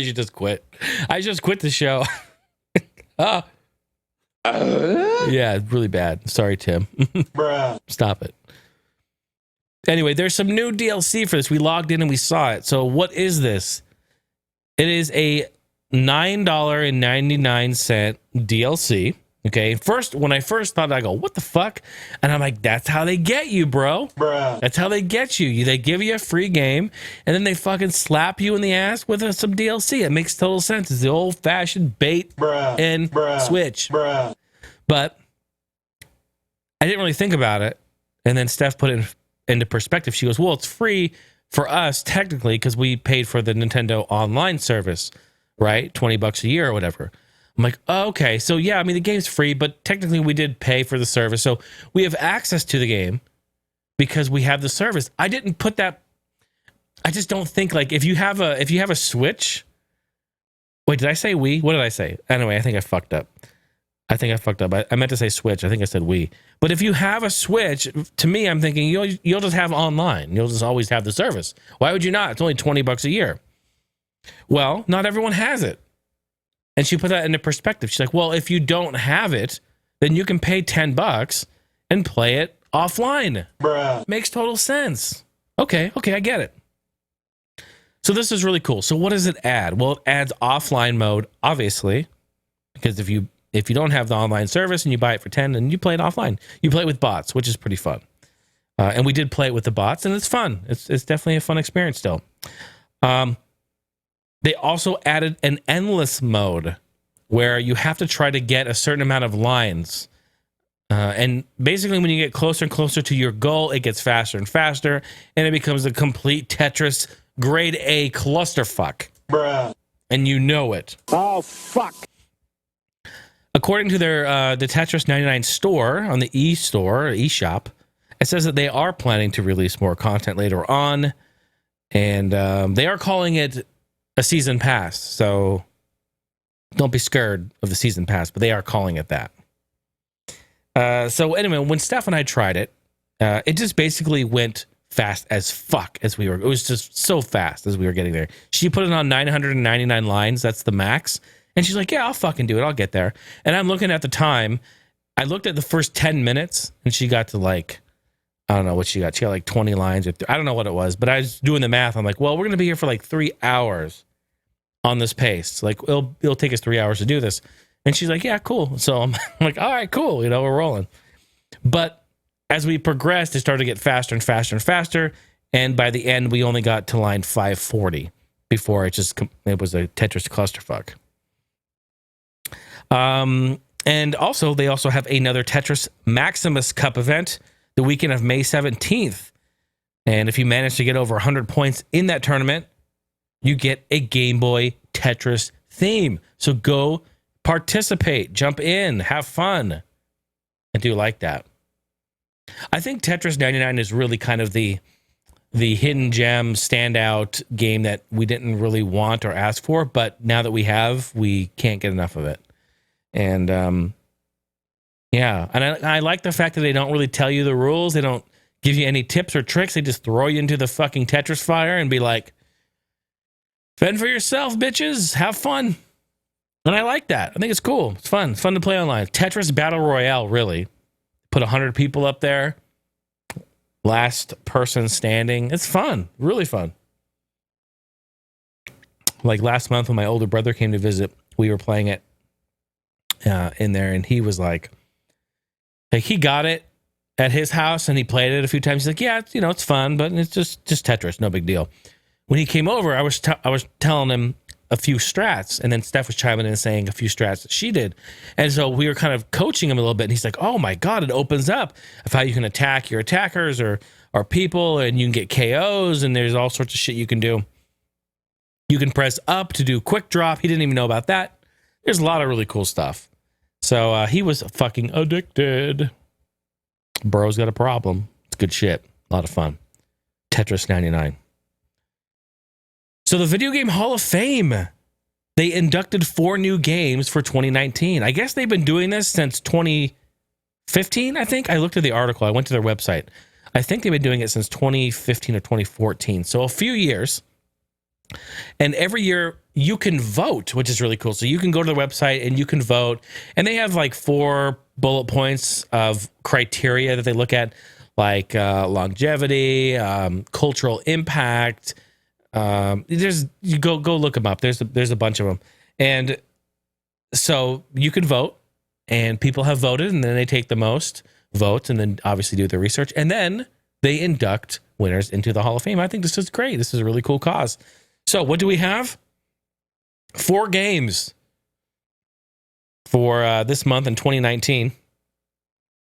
should just quit. I just quit the show. Yeah, really bad. Sorry, Tim. Bruh. Stop it. Anyway, there's some new DLC for this. We logged in and we saw it. So what is this? It is a $9.99 DLC. Okay. When I first thought, I go, what the fuck? And I'm like, that's how they get you, bro. Bruh. That's how they get you. They give you a free game and then they fucking slap you in the ass with some DLC. It makes total sense. It's the old fashioned bait and switch. Bruh. But I didn't really think about it. And then Steph put it into perspective. She goes, well, it's free for us technically because we paid for the Nintendo online service, right? $20 a year or whatever. I'm like, oh, okay. So yeah, I mean, the game's free, but technically we did pay for the service. So we have access to the game because we have the service. I didn't put that. I just don't think like if you have a Switch. Wait, did I say Wii? What did I say? Anyway, I think I fucked up. I meant to say Switch. I think I said Wii. But if you have a Switch, to me, I'm thinking you'll just have online. You'll just always have the service. Why would you not? It's only $20 a year. Well, not everyone has it. And she put that into perspective. She's like, well, if you don't have it, then you can pay $10 and play it offline. Bruh. Makes total sense. Okay, I get it. So this is really cool. So what does it add? Well, it adds offline mode, obviously, because if you don't have the online service and you buy it for $10, then you play it offline. You play it with bots, which is pretty fun. And we did play it with the bots, and it's fun. It's definitely a fun experience still. They also added an endless mode where you have to try to get a certain amount of lines. And basically when you get closer and closer to your goal, it gets faster and faster, and it becomes a complete Tetris grade A clusterfuck. Bruh. And you know it. Oh, fuck. According to the Tetris 99 store on the eShop, it says that they are planning to release more content later on, and they are calling it a season pass. So don't be scared of the season pass, but they are calling it that. So anyway, when Steph and I tried it, it just basically went fast as fuck as we were. It was just so fast as we were getting there. She put it on 999 lines. That's the max. And she's like, yeah, I'll fucking do it. I'll get there. And I'm looking at the time. I looked at the first 10 minutes and she got to like, I don't know what she got. She got like 20 lines. I don't know what it was, but I was doing the math. I'm like, well, we're going to be here for like 3 hours on this pace. Like it'll take us 3 hours to do this. And she's like, yeah, cool. So I'm like, all right, cool. We're rolling. But as we progressed, it started to get faster and faster and faster. And by the end, we only got to line 540 before it was a Tetris clusterfuck. And also, they also have another Tetris Maximus Cup event the weekend of May 17th. And if you manage to get over 100 points in that tournament, you get a Game Boy Tetris theme. So go participate, jump in, have fun. I do like that. I think Tetris 99 is really kind of the hidden gem standout game that we didn't really want or ask for, but now that we have, we can't get enough of it. And yeah, and I like the fact that they don't really tell you the rules. They don't give you any tips or tricks. They just throw you into the fucking Tetris fire and be like, fend for yourself, bitches. Have fun. And I like that. I think it's cool. It's fun. It's fun to play online. Tetris Battle Royale, really. Put 100 people up there. Last person standing. It's fun. Really fun. Like last month when my older brother came to visit, we were playing it in there, and he was like he got it at his house and he played it a few times. He's like, yeah, it's fun, but it's just Tetris, no big deal. When he came over, I was telling him a few strats, and then Steph was chiming in and saying a few strats that she did, and so we were kind of coaching him a little bit. And he's like, oh my god, it opens up of how you can attack your attackers or people, and you can get KOs, and there's all sorts of shit you can do. You can press up to do quick drop. He didn't even know about that. There's a lot of really cool stuff. So he was fucking addicted. Bro's got a problem. It's good shit. A lot of fun. Tetris 99. So the Video Game Hall of Fame, they inducted 4 new games for 2019. I guess they've been doing this since 2015, I think. I looked at the article. I went to their website. I think they've been doing it since 2015 or 2014. So a few years. And every year you can vote, which is really cool. So you can go to the website and you can vote. And they have like 4 bullet points of criteria that they look at, like longevity, cultural impact. You go look them up. There's a bunch of them. And so you can vote, and people have voted, and then they take the most votes and then obviously do their research. And then they induct winners into the Hall of Fame. I think this is great. This is a really cool cause. So what do we have? 4 games for this month in 2019.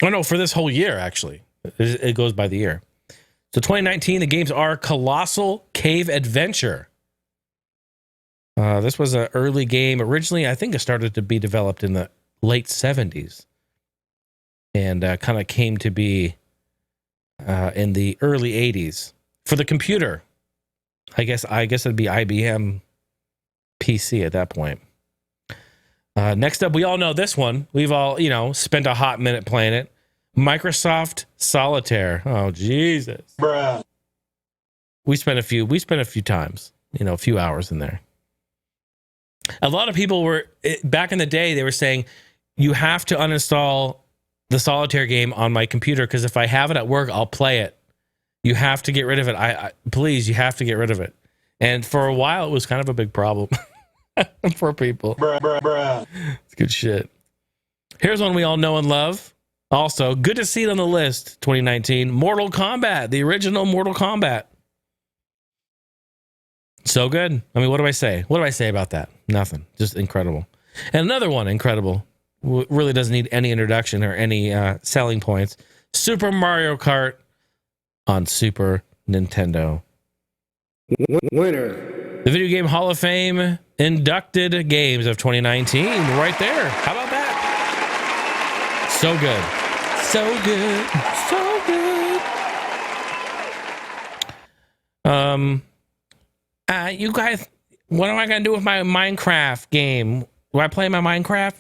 Oh, no, for this whole year, actually. It goes by the year. So 2019, the games are Colossal Cave Adventure. This was an early game. Originally, I think it started to be developed in the late 70s. And kind of came to be in the early 80s. For the computer, I guess it'd be IBM PC at that point. Next up, we all know this one. We've all, spent a hot minute playing it. Microsoft Solitaire. Oh, Jesus. Bruh. We spent a few times, a few hours in there. A lot of people were, back in the day, they were saying, you have to uninstall the Solitaire game on my computer because if I have it at work, I'll play it. You have to get rid of it. Please, you have to get rid of it. And for a while, it was kind of a big problem for people. Bruh. It's good shit. Here's one we all know and love. Also, good to see it on the list, 2019. Mortal Kombat, the original Mortal Kombat. So good. I mean, what do I say? What do I say about that? Nothing. Just incredible. And another one, incredible. Really doesn't need any introduction or any selling points. Super Mario Kart on Super Nintendo. Winner. The Video Game Hall of Fame inducted games of 2019. Right there. How about that? So good. So good. So good. You guys, what am I going to do with my Minecraft game? Do I play my Minecraft?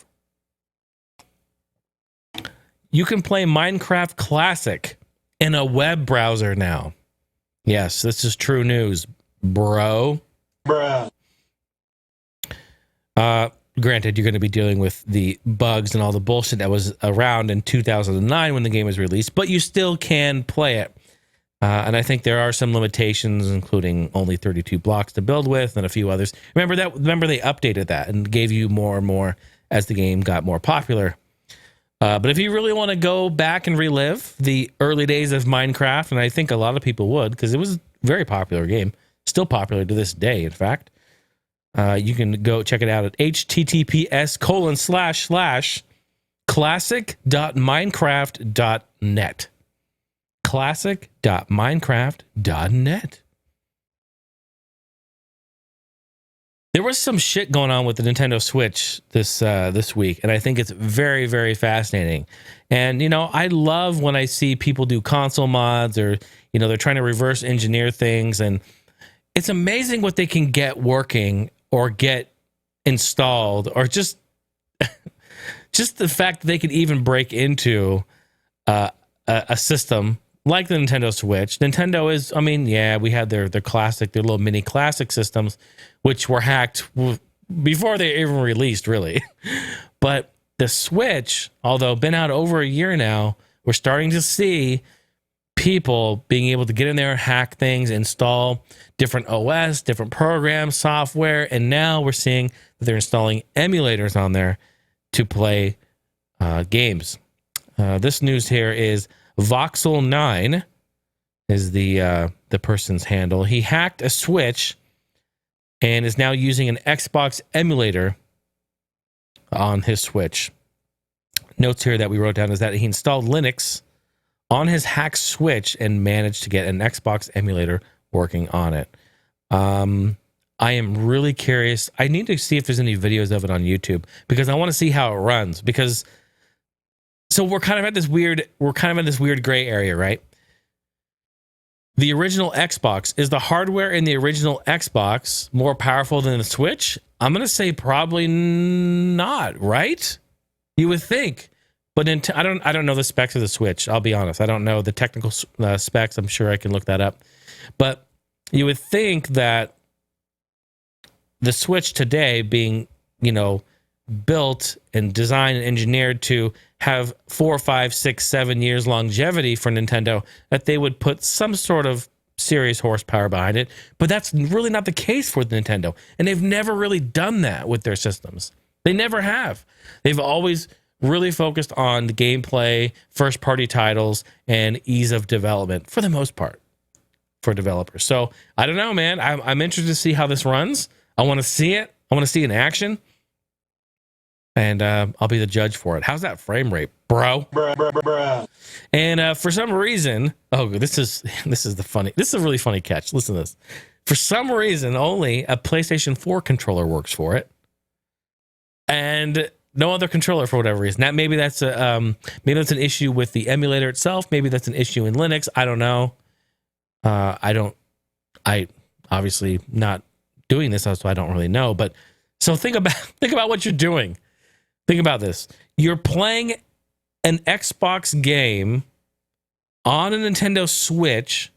You can play Minecraft Classic in a web browser now. Yes, this is true news, bro. Bruh. Granted, you're going to be dealing with the bugs and all the bullshit that was around in 2009 when the game was released, but you still can play it. And I think there are some limitations, including only 32 blocks to build with and a few others. Remember they updated that and gave you more and more as the game got more popular. But if you really want to go back and relive the early days of Minecraft, and I think a lot of people would, because it was a very popular game, still popular to this day, in fact, you can go check it out at https://classic.minecraft.net. Classic.minecraft.net. There was some shit going on with the Nintendo Switch this week, and I think it's very, very fascinating. And, I love when I see people do console mods or, they're trying to reverse engineer things, and it's amazing what they can get working or get installed, or just the fact that they can even break into a system like the Nintendo Switch. Nintendo is, we had their classic, their little mini classic systems, which were hacked before they even released, really. But the Switch, although been out over a year now, we're starting to see people being able to get in there, hack things, install different OS, different programs, software, and now we're seeing that they're installing emulators on there to play games. This news here is Voxel9 is the person's handle. He hacked a Switch and is now using an Xbox emulator on his Switch. Notes here that we wrote down is that he installed Linux on his hacked Switch and managed to get an Xbox emulator working on it. I am really curious. I need to see if there's any videos of it on YouTube because I want to see how it runs. Because so we're kind of in this weird gray area, right? The original Xbox, is the hardware in the original Xbox more powerful than the Switch? I'm going to say probably not, right? You would think. But I don't know the specs of the Switch, I'll be honest. I don't know the technical specs. I'm sure I can look that up. But you would think that the Switch today being, built and designed and engineered to have 4, 5, 6, 7 years longevity for Nintendo, that they would put some sort of serious horsepower behind it. But that's really not the case for Nintendo. And they've never really done that with their systems. They never have. They've always really focused on the gameplay, first-party titles, and ease of development for the most part for developers. So I don't know, man. I'm interested to see how this runs. I want to see it. I want to see it in action. And I'll be the judge for it. How's that frame rate, bro? Bruh. And for some reason, this is a really funny catch. Listen to this. For some reason, only a PlayStation 4 controller works for it, and no other controller for whatever reason. That maybe that's an issue with the emulator itself. Maybe that's an issue in Linux. I don't know. I obviously not doing this, so I don't really know. But so think about what you're doing. Think about this. You're playing an Xbox game on a Nintendo Switch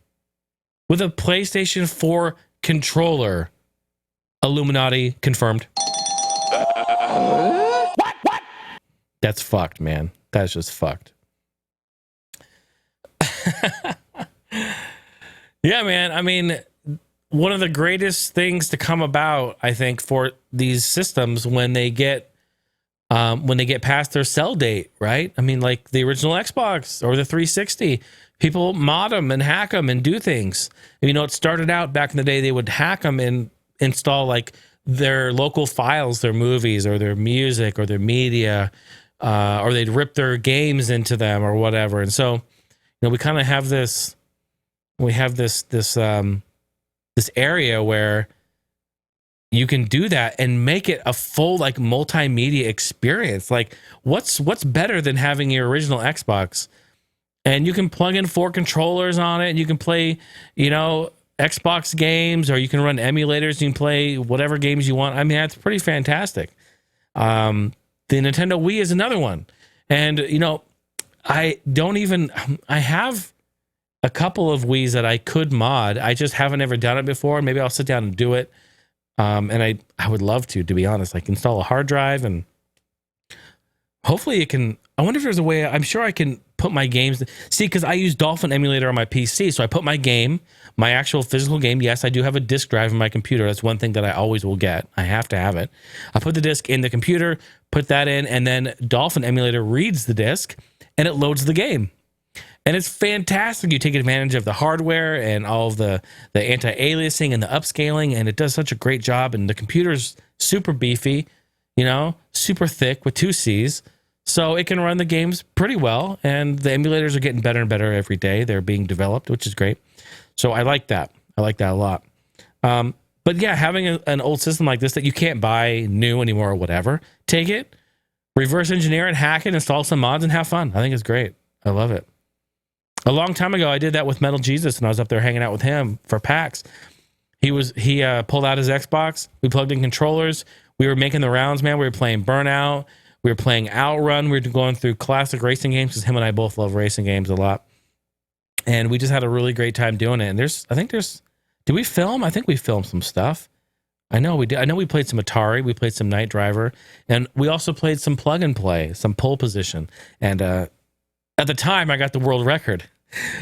with a PlayStation 4 controller. Illuminati confirmed. What? That's fucked, man. That's just fucked. Yeah, man. I mean, one of the greatest things to come about, I think, for these systems when they get past their sell date, right? I mean, like the original Xbox or the 360, people mod them and hack them and do things. It started out back in the day, they would hack them and install like their local files, their movies or their music or their media, or they'd rip their games into them or whatever. And so, we kind of have this area where you can do that and make it a full like multimedia experience. Like what's better than having your original Xbox and you can plug in 4 controllers on it and you can play, Xbox games, or you can run emulators. You can play whatever games you want. I mean, that's pretty fantastic. The Nintendo Wii is another one. And, I have a couple of Wiis that I could mod. I just haven't ever done it before. Maybe I'll sit down and do it. And I would love to be honest. I can install a hard drive and hopefully it can. I wonder if there's a way. I'm sure I can put my games. See, because I use Dolphin emulator on my PC. So I put my actual physical game. Yes, I do have a disk drive in my computer. That's one thing that I always will get. I have to have it. I put the disk in the computer, put that in, and then Dolphin emulator reads the disk and it loads the game. And it's fantastic. You take advantage of the hardware and all of the anti-aliasing and the upscaling, and it does such a great job. And the computer's super beefy, super thick with 2 C's. So it can run the games pretty well. And the emulators are getting better and better every day. They're being developed, which is great. So I like that. I like that a lot. But yeah, having an old system like this that you can't buy new anymore or whatever, take it, reverse engineer it, hack it, install some mods, and have fun. I think it's great. I love it. A long time ago, I did that with Metal Jesus, and I was up there hanging out with him for PAX. He pulled out his Xbox. We plugged in controllers. We were making the rounds, man. We were playing Burnout. We were playing Outrun. We were going through classic racing games because him and I both love racing games a lot. And we just had a really great time doing it. And did we film? I think we filmed some stuff. I know we did. I know we played some Atari. We played some Night Driver. And we also played some plug and play, some pole position. And at the time, I got the world record.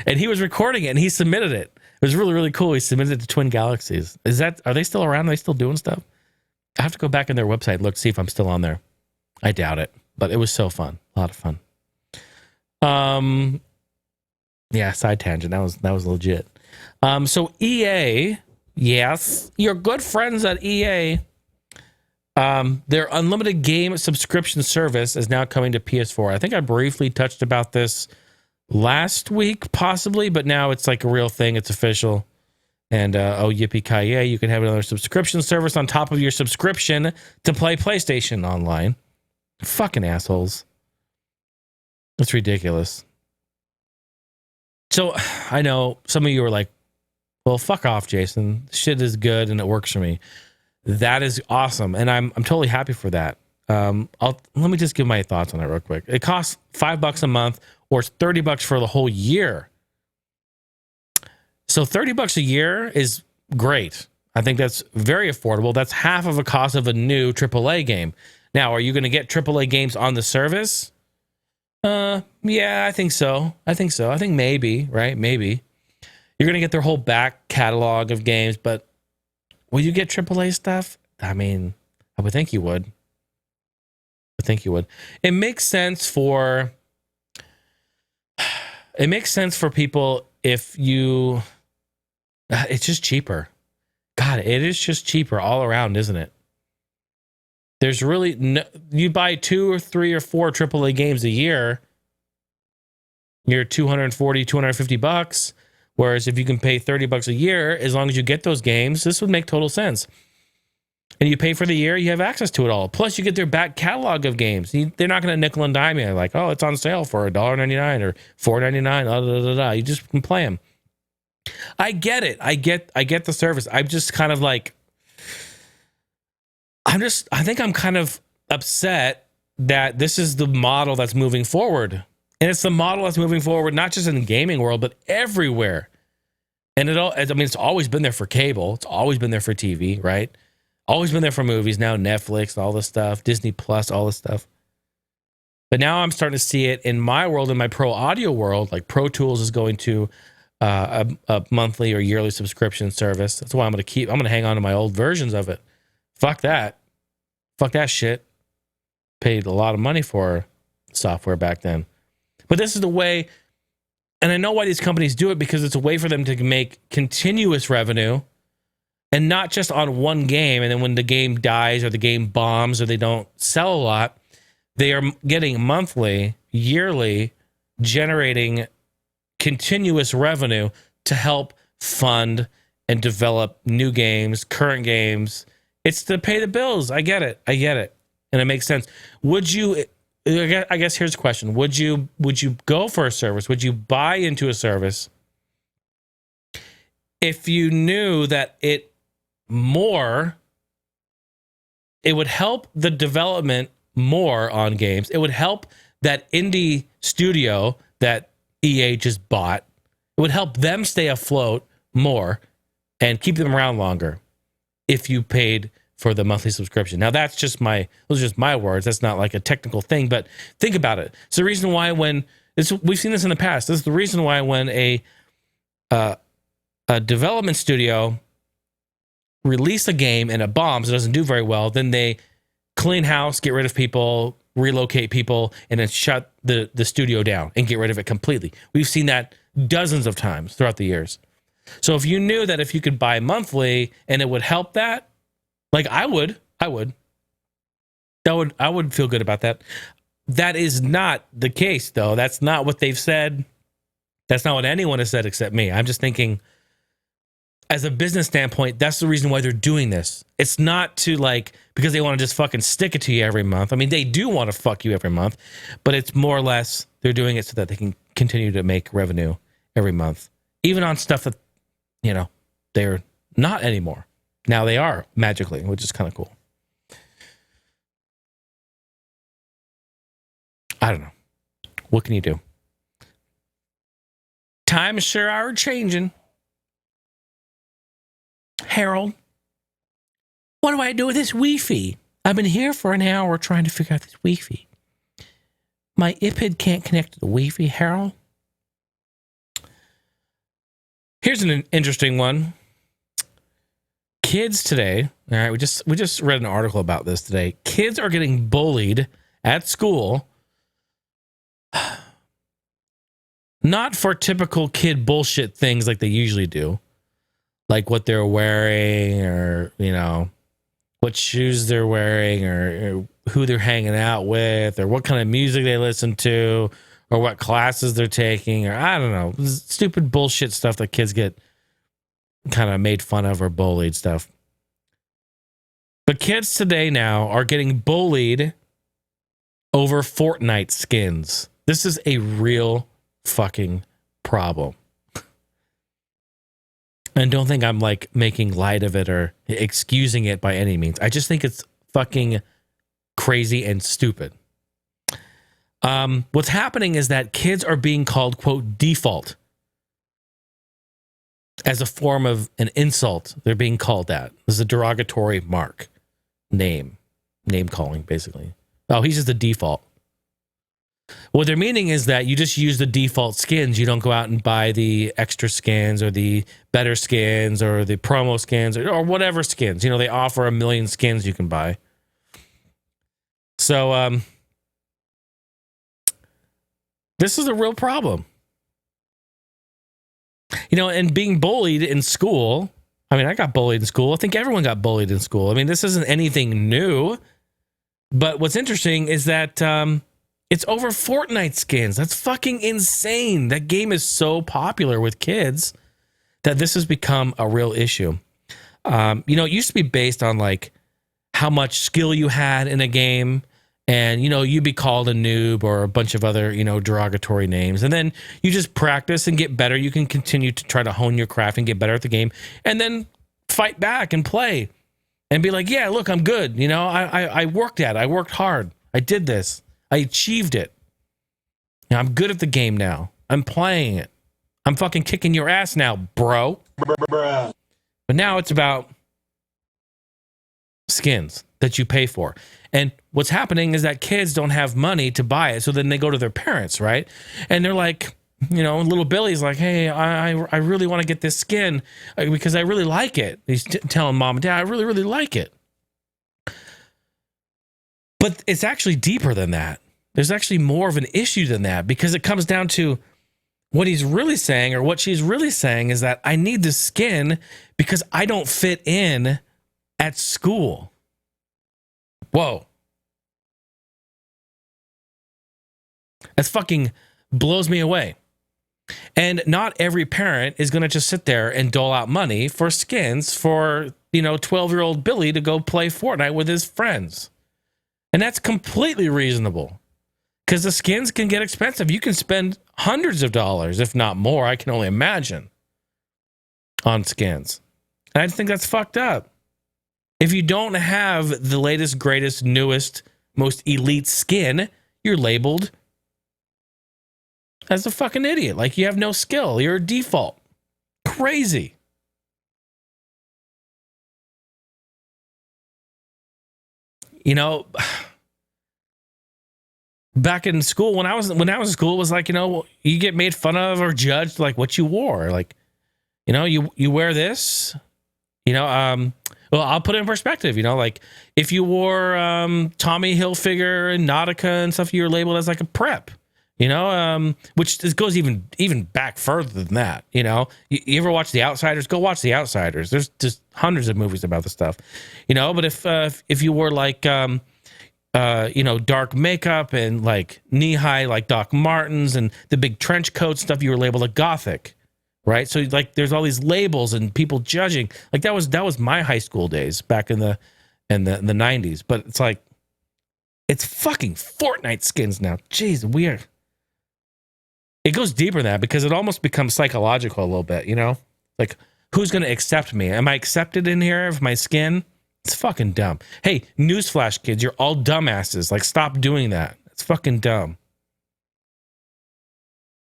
And he was recording it and he submitted it. It was really, really cool. He submitted it to Twin Galaxies. Are they still around? Are they still doing stuff? I have to go back in their website and look, see if I'm still on there. I doubt it, but it was so fun. A lot of fun. Yeah, side tangent. That was legit. So EA, yes, your good friends at EA, their unlimited game subscription service is now coming to PS4. I think I briefly touched about this last week, possibly, but now it's like a real thing. It's official. And yippee-ki-yay, you can have another subscription service on top of your subscription to play PlayStation Online. Fucking assholes. It's ridiculous. So I know some of you are like, well, fuck off, Jason. Shit is good and it works for me. That is awesome. And I'm totally happy for that. Let me just give my thoughts on it real quick. It costs $5 a month or it's $30 for the whole year. So $30 a year is great. I think that's very affordable. That's half of the cost of a new AAA game. Now, are you going to get AAA games on the service? Yeah, I think so. I think maybe, right? Maybe. You're going to get their whole back catalog of games, but will you get AAA stuff? I mean, I would think you would. It makes sense for people if you... It's just cheaper. God, it is just cheaper all around, isn't it? There's really no... You buy 2 or 3 or 4 AAA games a year, you're $240, $250. Whereas if you can pay $30 a year, as long as you get those games, this would make total sense. And you pay for the year, you have access to it all. Plus, you get their back catalog of games. They're not going to nickel and dime you like, oh, it's on sale for $1.99 or $4.99. You just can play them. I get it. I get the service. I'm just kind of like, I think I'm kind of upset that this is the model that's moving forward. And it's the model that's moving forward, not just in the gaming world, but everywhere. And it's always been there for cable. It's always been there for TV, right? Always been there for movies. Now Netflix, all this stuff, Disney Plus, all this stuff. But now I'm starting to see it in my world, in my pro audio world. Like Pro Tools is going to a monthly or yearly subscription service. That's why I'm going to hang on to my old versions of it. Fuck that shit. Paid a lot of money for software back then. But this is the way, and I know why these companies do it, because it's a way for them to make continuous revenue and not just on one game. And then when the game dies or the game bombs or they don't sell a lot, they are getting monthly, yearly, generating continuous revenue to help fund and develop new games, current games. It's to pay the bills. I get it. And it makes sense. I guess here's a question. Would you go for a service? Would you buy into a service if you knew that it would help the development more on games? It would help that indie studio that EA just bought. It would help them stay afloat more and keep them around longer if you paid for the monthly subscription. Now those are just my words. That's not like a technical thing, but think about it. It's the reason why we've seen this in the past. This is the reason why when a development studio release a game and it bombs, it doesn't do very well, then they clean house, get rid of people, relocate people, and then shut the studio down and get rid of it completely. We've seen that dozens of times throughout the years. So if you knew that if you could buy monthly and it would help that, like I would feel good about that. That is not the case, though. That's not what they've said. That's not what anyone has said except me. I'm just thinking, as a business standpoint, that's the reason why they're doing this. It's not because they want to just fucking stick it to you every month. I mean, they do want to fuck you every month, but it's more or less they're doing it so that they can continue to make revenue every month, even on stuff that, they're not anymore. Now they are, magically, which is kind of cool. I don't know. What can you do? Times sure are changing. Harold, what do I do with this Wi-Fi? I've been here for an hour trying to figure out this Wi-Fi. My iPad can't connect to the Wi-Fi, Harold. Here's an interesting one. Kids today, all right, we just read an article about this today. Kids are getting bullied at school, not for typical kid bullshit things like they usually do, like what they're wearing or, what shoes they're wearing or who they're hanging out with or what kind of music they listen to or what classes they're taking or I don't know, stupid bullshit stuff that kids get kind of made fun of or bullied stuff. But kids today now are getting bullied over Fortnite skins. This is a real fucking problem. And don't think I'm like making light of it or excusing it by any means. I just think it's fucking crazy and stupid. What's happening is that kids are being called, quote, default as a form of an insult. They're being called that. This is a derogatory mark. Name calling, basically. Oh, he's just the default. What they're meaning is that you just use the default skins. You don't go out and buy the extra skins or the better skins or the promo skins or whatever skins. You know, they offer 1 million skins you can buy. So, this is a real problem. You know, and being bullied in school. I mean, I got bullied in school. I think everyone got bullied in school. I mean, this isn't anything new. But what's interesting is that it's over Fortnite skins. That's fucking insane. That game is so popular with kids that this has become a real issue. You know, it used to be based on like how much skill you had in a game. And, you know, you'd be called a noob or a bunch of other, you know, derogatory names. And then you just practice and get better. You can continue to try to hone your craft and get better at the game. And then fight back and play. And be like, yeah, look, I'm good. You know, I worked at it. I worked hard. I did this. I achieved it. You know, I'm good at the game now. I'm playing it. I'm fucking kicking your ass now, bro. But now it's about skins that you pay for. And what's happening is that kids don't have money to buy it. So then they go to their parents, right? And they're like, you know, little Billy's like, hey, I really want to get this skin because I really like it. He's telling mom and dad, I really, really like it. But it's actually deeper than that. There's actually more of an issue than that because it comes down to what he's really saying or what she's really saying is that I need the skin because I don't fit in at school. Whoa. That fucking blows me away. And not every parent is going to just sit there and dole out money for skins for, you know, 12-year-old Billy to go play Fortnite with his friends. And that's completely reasonable because the skins can get expensive. You can spend hundreds of dollars, if not more, I can only imagine, on skins. And I think that's fucked up. If you don't have the latest, greatest, newest, most elite skin, you're labeled as a fucking idiot. Like you have no skill. You're a default. Crazy. You know, back in school, when I was in school, it was like, you know, you get made fun of or judged like what you wore. Like, you know, you wear this, you know, well, I'll put it in perspective, you know, like if you wore Tommy Hilfiger and Nautica and stuff, you were labeled as like a prep. You know, which goes even back further than that. You know, you ever watch The Outsiders? Go watch The Outsiders. There's just hundreds of movies about this stuff. You know, but if you wore like, you know, dark makeup and like knee high like Doc Martens and the big trench coat stuff, you were labeled a gothic, right? So like, there's all these labels and people judging. Like that was my high school days back in the 90s. But it's like, it's fucking Fortnite skins now. Jeez, weird. It goes deeper than that because it almost becomes psychological a little bit, you know? Like, who's going to accept me? Am I accepted in here with my skin? It's fucking dumb. Hey, newsflash, kids, you're all dumbasses. Like, stop doing that. It's fucking dumb.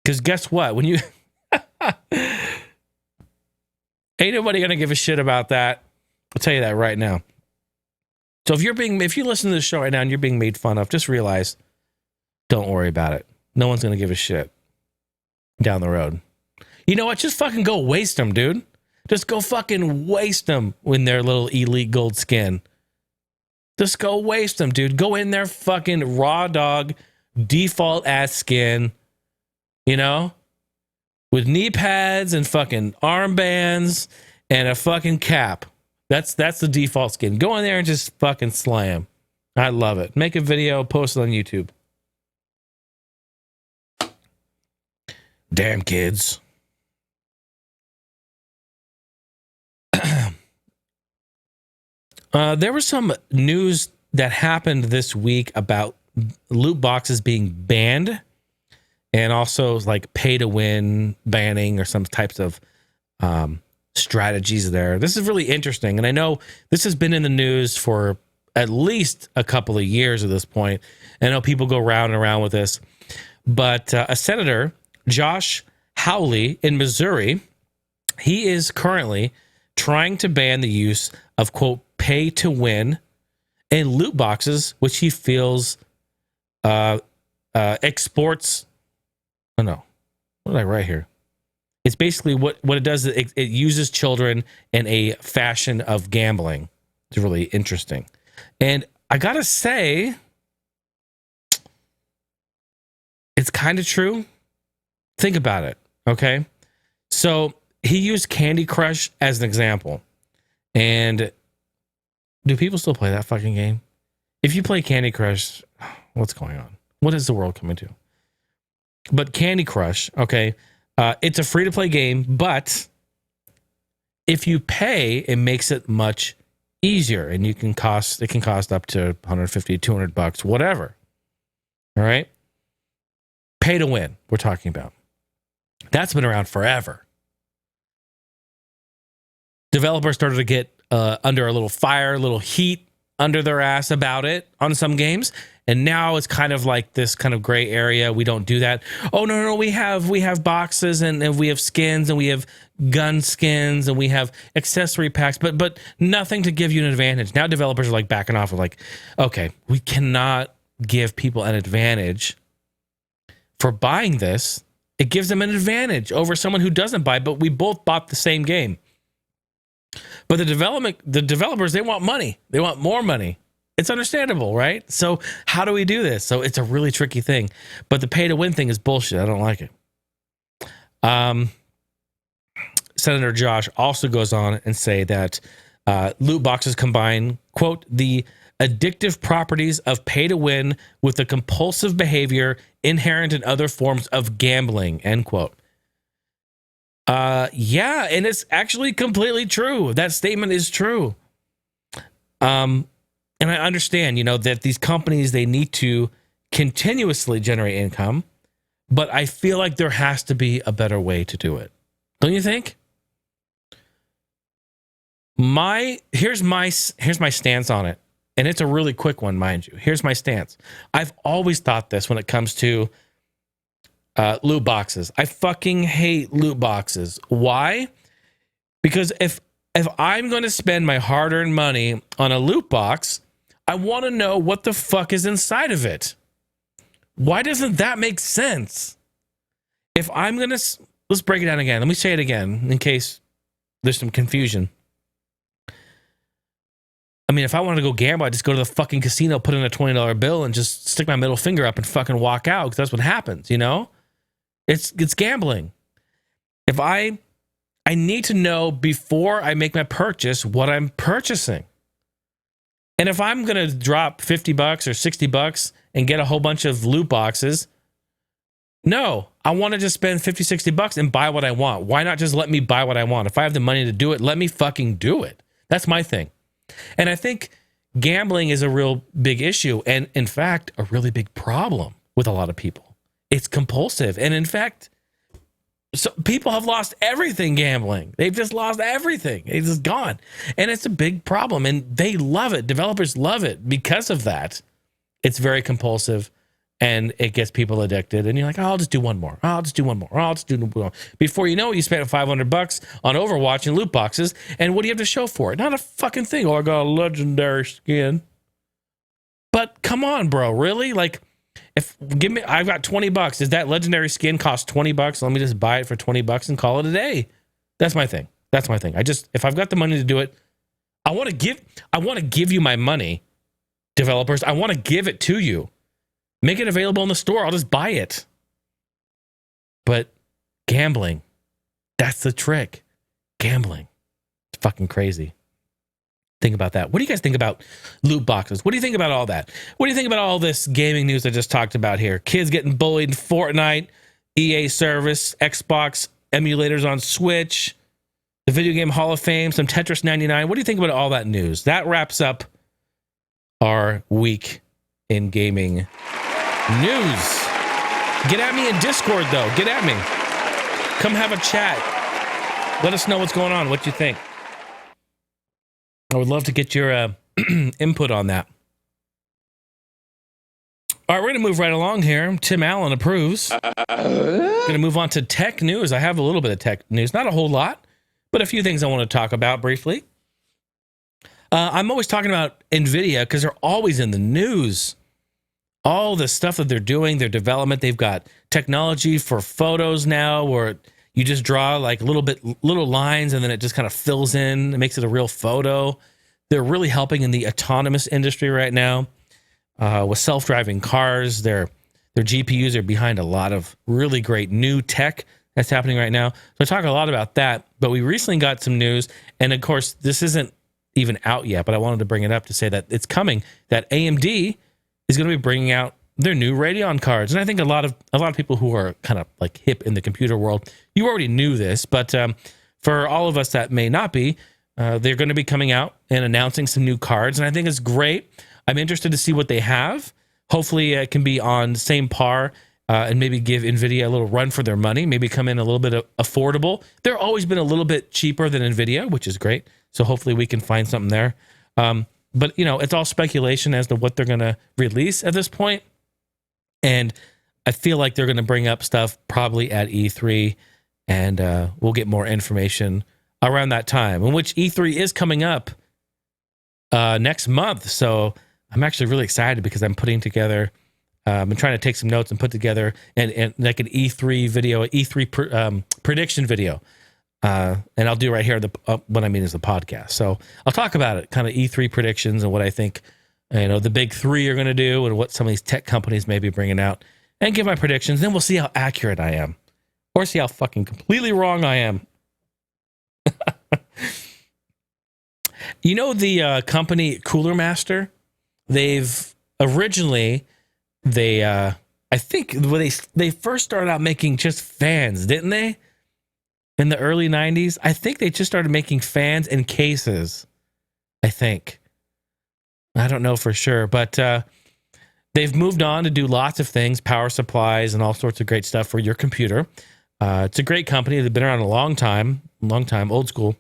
Because guess what? When you... Ain't nobody going to give a shit about that. I'll tell you that right now. So if you listen to this show right now and you're being made fun of, just realize, don't worry about it. No one's going to give a shit down the road. You know what? Just fucking go waste them, dude. Just go fucking waste them in their little elite gold skin. Just go waste them, dude. Go in their fucking raw dog default ass skin, you know, with knee pads and fucking armbands and a fucking cap. That's the default skin. Go in there and just fucking slam. I love it. Make a video, post it on YouTube. Damn kids. There was some news that happened this week about loot boxes being banned and also like pay to win banning or some types of strategies there. This is really interesting. And I know this has been in the news for at least a couple of years at this point. I know people go round and around with this, but a senator, Josh Hawley in Missouri, he is currently trying to ban the use of, quote, pay to win in loot boxes, which he feels exports. Oh, no. What did I write here? It's basically what it does. It uses children in a fashion of gambling. It's really interesting. And I got to say, it's kind of true. Think about it. Okay. So he used Candy Crush as an example. And do people still play that fucking game? If you play Candy Crush, what's going on? What is the world coming to? But Candy Crush, okay, it's a free-to-play game, but if you pay, it makes it much easier, and it can cost up to $150, $200, whatever. All right? Pay to win, we're talking about. That's been around forever. Developers started to get under a little fire, a little heat under their ass about it on some games. And now it's kind of like this kind of gray area. We don't do that. Oh, no, we have boxes and we have skins and we have gun skins and we have accessory packs, but nothing to give you an advantage. Now developers are like backing off of like, okay, we cannot give people an advantage for buying this. It gives them an advantage over someone who doesn't buy, but we both bought the same game. But the developers, they want money. They want more money. It's understandable, right? So how do we do this? So it's a really tricky thing. But the pay to win thing is bullshit. I don't like it. Senator Josh also goes on and say that loot boxes combine, quote, the addictive properties of pay to win with the compulsive behavior inherent in other forms of gambling, end quote. Yeah, and it's actually completely true. That statement is true. And I understand, that these companies, they need to continuously generate income, but I feel like there has to be a better way to do it. Don't you think? Here's my stance on it. And it's a really quick one, mind you. Here's my stance. I've always thought this when it comes to loot boxes. I fucking hate loot boxes. Why? Because if I'm going to spend my hard-earned money on a loot box, I want to know what the fuck is inside of it. Why doesn't that make sense? If I'm going to... Let's break it down again. Let me say it again in case there's some confusion. I mean, if I wanted to go gamble, I'd just go to the fucking casino, put in a $20 bill, and just stick my middle finger up and fucking walk out, because that's what happens, It's gambling. If I need to know before I make my purchase what I'm purchasing. And if I'm going to drop $50 or $60 and get a whole bunch of loot boxes, no, I want to just spend $50, $60 and buy what I want. Why not just let me buy what I want? If I have the money to do it, let me fucking do it. That's my thing. And I think gambling is a real big issue. And in fact, a really big problem with a lot of people. It's compulsive. And in fact, so people have lost everything gambling. They've just lost everything. It's just gone. And it's a big problem. And they love it. Developers love it because of that. It's very compulsive and it gets people addicted. And you're like, oh, I'll just do one more. I'll just do one more. I'll just do one more. Before you know it, you spent $500 on Overwatch and loot boxes. And what do you have to show for it? Not a fucking thing. Oh, I got a legendary skin. But come on, bro. Really? Like, I've got $20. Does that legendary skin cost $20? Let me just buy it for $20 and call it a day. That's my thing. If I've got the money to do it, I want to give you my money, developers. I want to give it to you. Make it available in the store. I'll just buy it. But gambling, that's the trick. Gambling. It's fucking crazy. Think about that. What do you guys think about loot boxes? What do you think about all that? What do you think about all this gaming news I just talked about here? Kids getting bullied in Fortnite, EA service, Xbox emulators on Switch, the Video Game Hall of Fame, some Tetris 99. What do you think about all that news? That wraps up our week in gaming news. Get at me in Discord, though. Get at me. Come have a chat. Let us know what's going on, what you think. I would love to get your input on that. All right, we're going to move right along here. Tim Allen approves. Going to move on to tech news. I have a little bit of tech news. Not a whole lot, but a few things I want to talk about briefly. I'm always talking about NVIDIA because they're always in the news. All the stuff that they're doing, their development. They've got technology for photos now where you just draw like little lines and then it just kind of fills in. It makes it a real photo. They're really helping in the autonomous industry right now. With self-driving cars, their GPUs are behind a lot of really great new tech that's happening right now. So I talk a lot about that, but we recently got some news, and of course, this isn't even out yet, but I wanted to bring it up to say that it's coming, that AMD is going to be bringing out their new Radeon cards. And I think a lot of people who are kind of like hip in the computer world, you already knew this, but for all of us that may not be, they're going to be coming out and announcing some new cards, and I think it's great. I'm interested to see what they have. Hopefully it can be on the same par and maybe give NVIDIA a little run for their money, maybe come in a little bit affordable. They're always been a little bit cheaper than NVIDIA, which is great. So hopefully we can find something there. But, you know, it's all speculation as to what they're going to release at this point. And I feel like they're going to bring up stuff probably at E3, and we'll get more information around that time, in which E3 is coming up next month. So I'm actually really excited because I'm putting together, I'm trying to take some notes and put together and like an E3 video, E3 prediction video. And I'll do right here, what I mean is the podcast. So I'll talk about it, kind of E3 predictions and what I think, you know, the big three are going to do and what some of these tech companies may be bringing out, and give my predictions. Then we'll see how accurate I am, or see how fucking completely wrong I am. You know, the company Cooler Master, they've originally, I think when they first started out making just fans, didn't they? In the early 90s, I think they just started making fans and cases, I think. I don't know for sure, but they've moved on to do lots of things, power supplies and all sorts of great stuff for your computer. It's a great company. They've been around a long time, old school.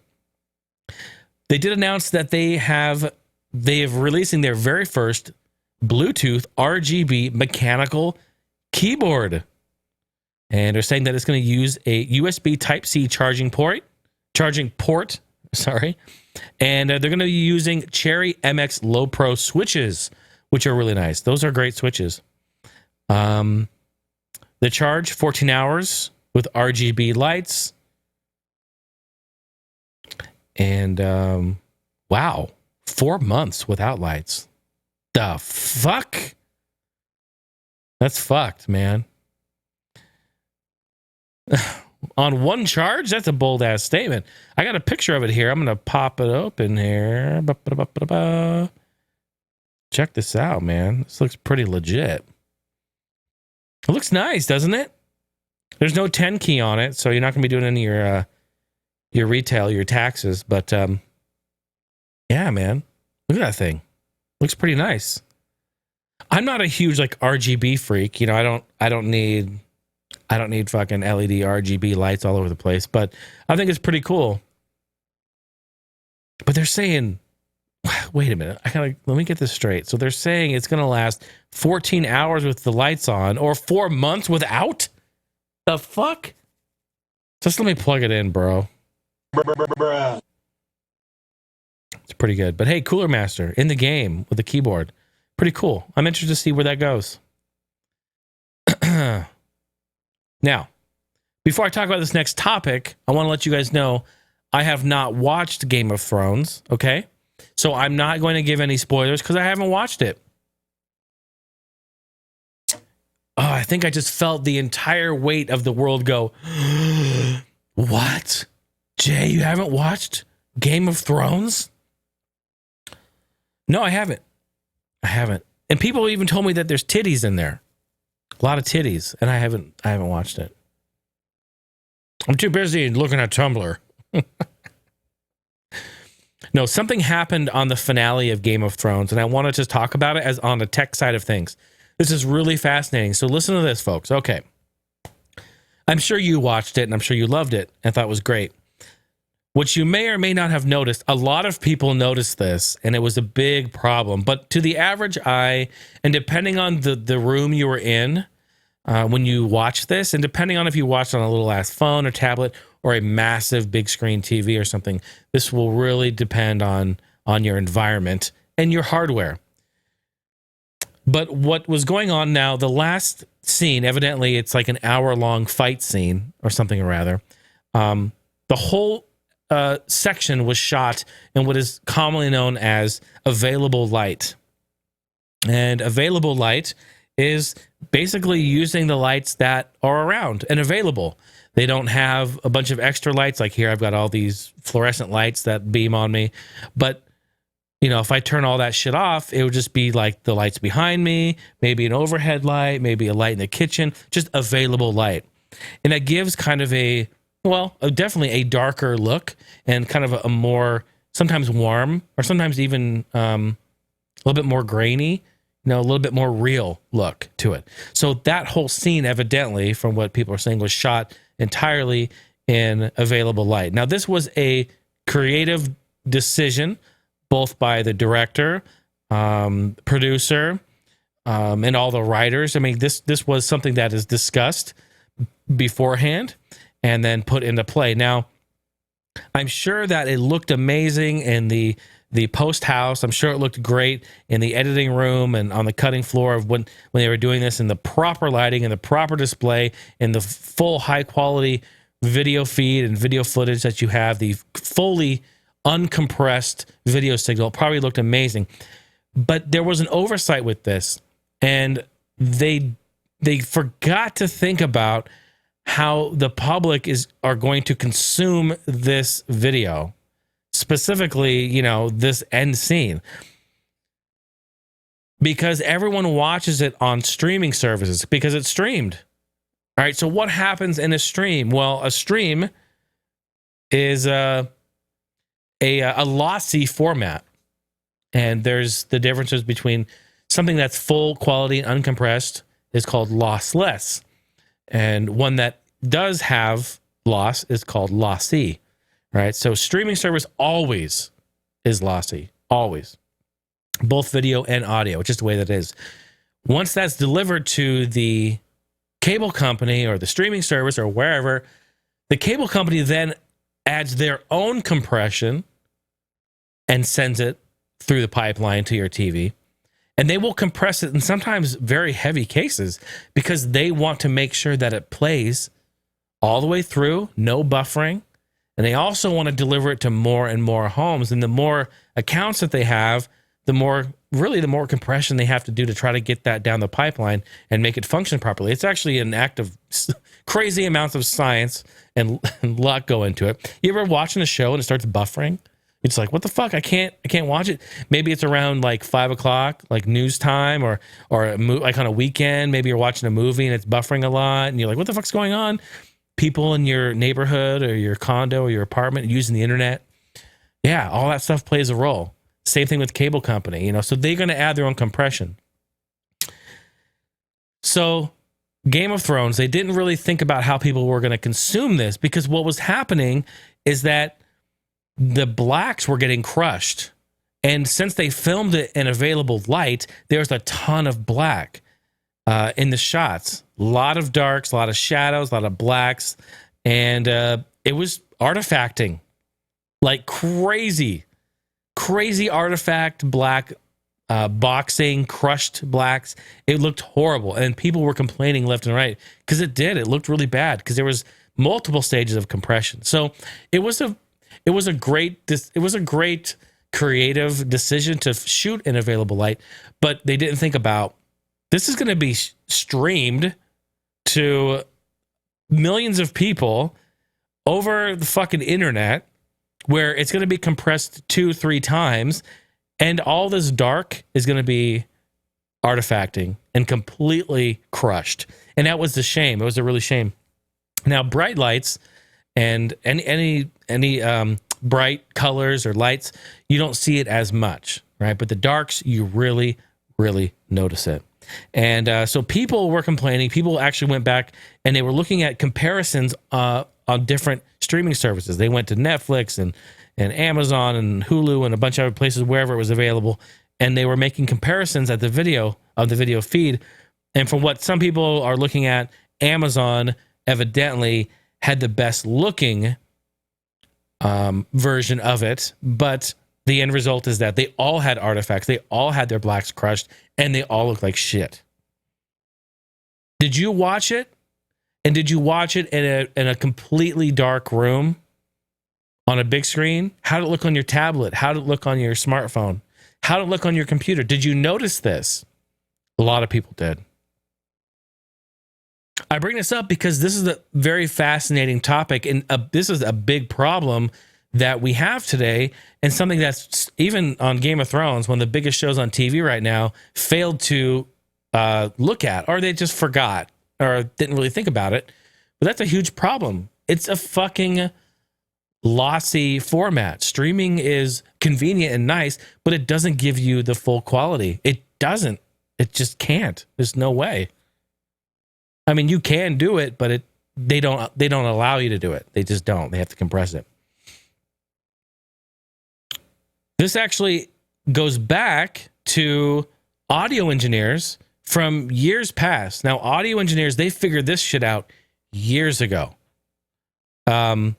They did announce that they have releasing their very first Bluetooth RGB mechanical keyboard. And they're saying that it's going to use a USB Type-C charging port. And they're going to be using Cherry MX Low Pro switches, which are really nice. Those are great switches. The charge, 14 hours with RGB lights. And, wow, 4 months without lights. The fuck? That's fucked, man. On one charge? That's a bold-ass statement. I got a picture of it here. I'm going to pop it open here. Check this out, man. This looks pretty legit. It looks nice, doesn't it? There's no 10 key on it, so you're not going to be doing any of your retail, your taxes. But, yeah, man. Look at that thing. Looks pretty nice. I'm not a huge, like, RGB freak. You know, I don't need fucking LED RGB lights all over the place, but I think it's pretty cool. But they're saying, wait a minute, let me get this straight. So they're saying it's going to last 14 hours with the lights on, or 4 months without? The fuck? Just let me plug it in, bro. It's pretty good. But hey, Cooler Master in the game with the keyboard. Pretty cool. I'm interested to see where that goes. Now, before I talk about this next topic, I want to let you guys know I have not watched Game of Thrones, okay? So I'm not going to give any spoilers because I haven't watched it. Oh, I think I just felt the entire weight of the world go, what? Jay, you haven't watched Game of Thrones? No, I haven't. And people even told me that there's titties in there. A lot of titties, and I haven't watched it. I'm too busy looking at Tumblr. No, something happened on the finale of Game of Thrones, and I wanted to talk about it as on the tech side of things. This is really fascinating. So listen to this, folks. Okay. I'm sure you watched it and I'm sure you loved it and thought it was great. What you may or may not have noticed, a lot of people noticed this, and it was a big problem. But to the average eye, and depending on the room you were in when you watched this, and depending on if you watched on a little ass phone or tablet or a massive big screen TV or something, this will really depend on your environment and your hardware. But what was going on now, the last scene, evidently it's like an hour-long fight scene or something or rather. The whole section was shot in what is commonly known as available light. And available light is basically using the lights that are around and available. They don't have a bunch of extra lights. Like here, I've got all these fluorescent lights that beam on me. But, you know, if I turn all that shit off, it would just be like the lights behind me, maybe an overhead light, maybe a light in the kitchen, just available light. And that gives kind of definitely a darker look and kind of a more, sometimes warm, or sometimes even a little bit more grainy, a little bit more real look to it. So that whole scene, evidently, from what people are saying, was shot entirely in available light. Now, this was a creative decision, both by the director, producer, and all the writers. I mean, this was something that is discussed beforehand and then put into play. Now, I'm sure that it looked amazing in the post house. I'm sure it looked great in the editing room and on the cutting floor of when they were doing this in the proper lighting and the proper display and the full high quality video feed and video footage that you have, the fully uncompressed video signal. It probably looked amazing. But there was an oversight with this, and they forgot to think about how the public are going to consume this video, specifically, this end scene, because everyone watches it on streaming services because it's streamed. All right. So what happens in a stream? Well, a stream is a lossy format, and there's the differences between something that's full quality and uncompressed is called lossless. And one that does have loss is called lossy, right? So streaming service always is lossy, always. Both video and audio, which is the way that is. Once that's delivered to the cable company or the streaming service or wherever, the cable company then adds their own compression and sends it through the pipeline to your TV. And they will compress it in sometimes very heavy cases because they want to make sure that it plays all the way through, no buffering. And they also want to deliver it to more and more homes. And the more accounts that they have, the more compression they have to do to try to get that down the pipeline and make it function properly. It's actually an act of crazy amounts of science and luck go into it. You ever watching a show and it starts buffering? It's like, what the fuck? I can't watch it. Maybe it's around like 5 o'clock, like news time, or like on a weekend. Maybe you're watching a movie and it's buffering a lot, and you're like, what the fuck's going on? People in your neighborhood or your condo or your apartment using the internet. Yeah, all that stuff plays a role. Same thing with cable company, so they're going to add their own compression. So Game of Thrones, they didn't really think about how people were going to consume this, because what was happening is that the blacks were getting crushed. And since they filmed it in available light, there's a ton of black in the shots. A lot of darks, a lot of shadows, a lot of blacks. And it was artifacting. Like crazy artifact black boxing, crushed blacks. It looked horrible. And people were complaining left and right because it did. It looked really bad because there was multiple stages of compression. So it was a great creative decision to shoot in available light, but they didn't think about this is going to be streamed to millions of people over the fucking internet, where it's going to be compressed 2-3 times, and all this dark is going to be artifacting and completely crushed. And that was the shame. It was a really shame. Now, bright lights and any bright colors or lights, you don't see it as much, right? But the darks, you really, really notice it. And so people were complaining. People actually went back and they were looking at comparisons on different streaming services. They went to Netflix and Amazon and Hulu and a bunch of other places, wherever it was available. And they were making comparisons at the video feed. And from what some people are looking at, Amazon evidently had the best looking version of it. But the end result is that they all had artifacts. They all had their blacks crushed and they all looked like shit. Did you watch it? And did you watch it in a completely dark room on a big screen? How did it look on your tablet? How did it look on your smartphone? How did it look on your computer? Did you notice this? A lot of people did. I bring this up because this is a very fascinating topic, and this is a big problem that we have today, and something that's even on Game of Thrones, one of the biggest shows on TV right now, failed to look at, or they just forgot, or didn't really think about it. But that's a huge problem. It's a fucking lossy format. Streaming is convenient and nice, but it doesn't give you the full quality. It doesn't. It just can't. There's no way. I mean, you can do it, but they don't allow you to do it. They just don't. They have to compress it. This actually goes back to audio engineers from years past. Now, audio engineers, they figured this shit out years ago. Honestly,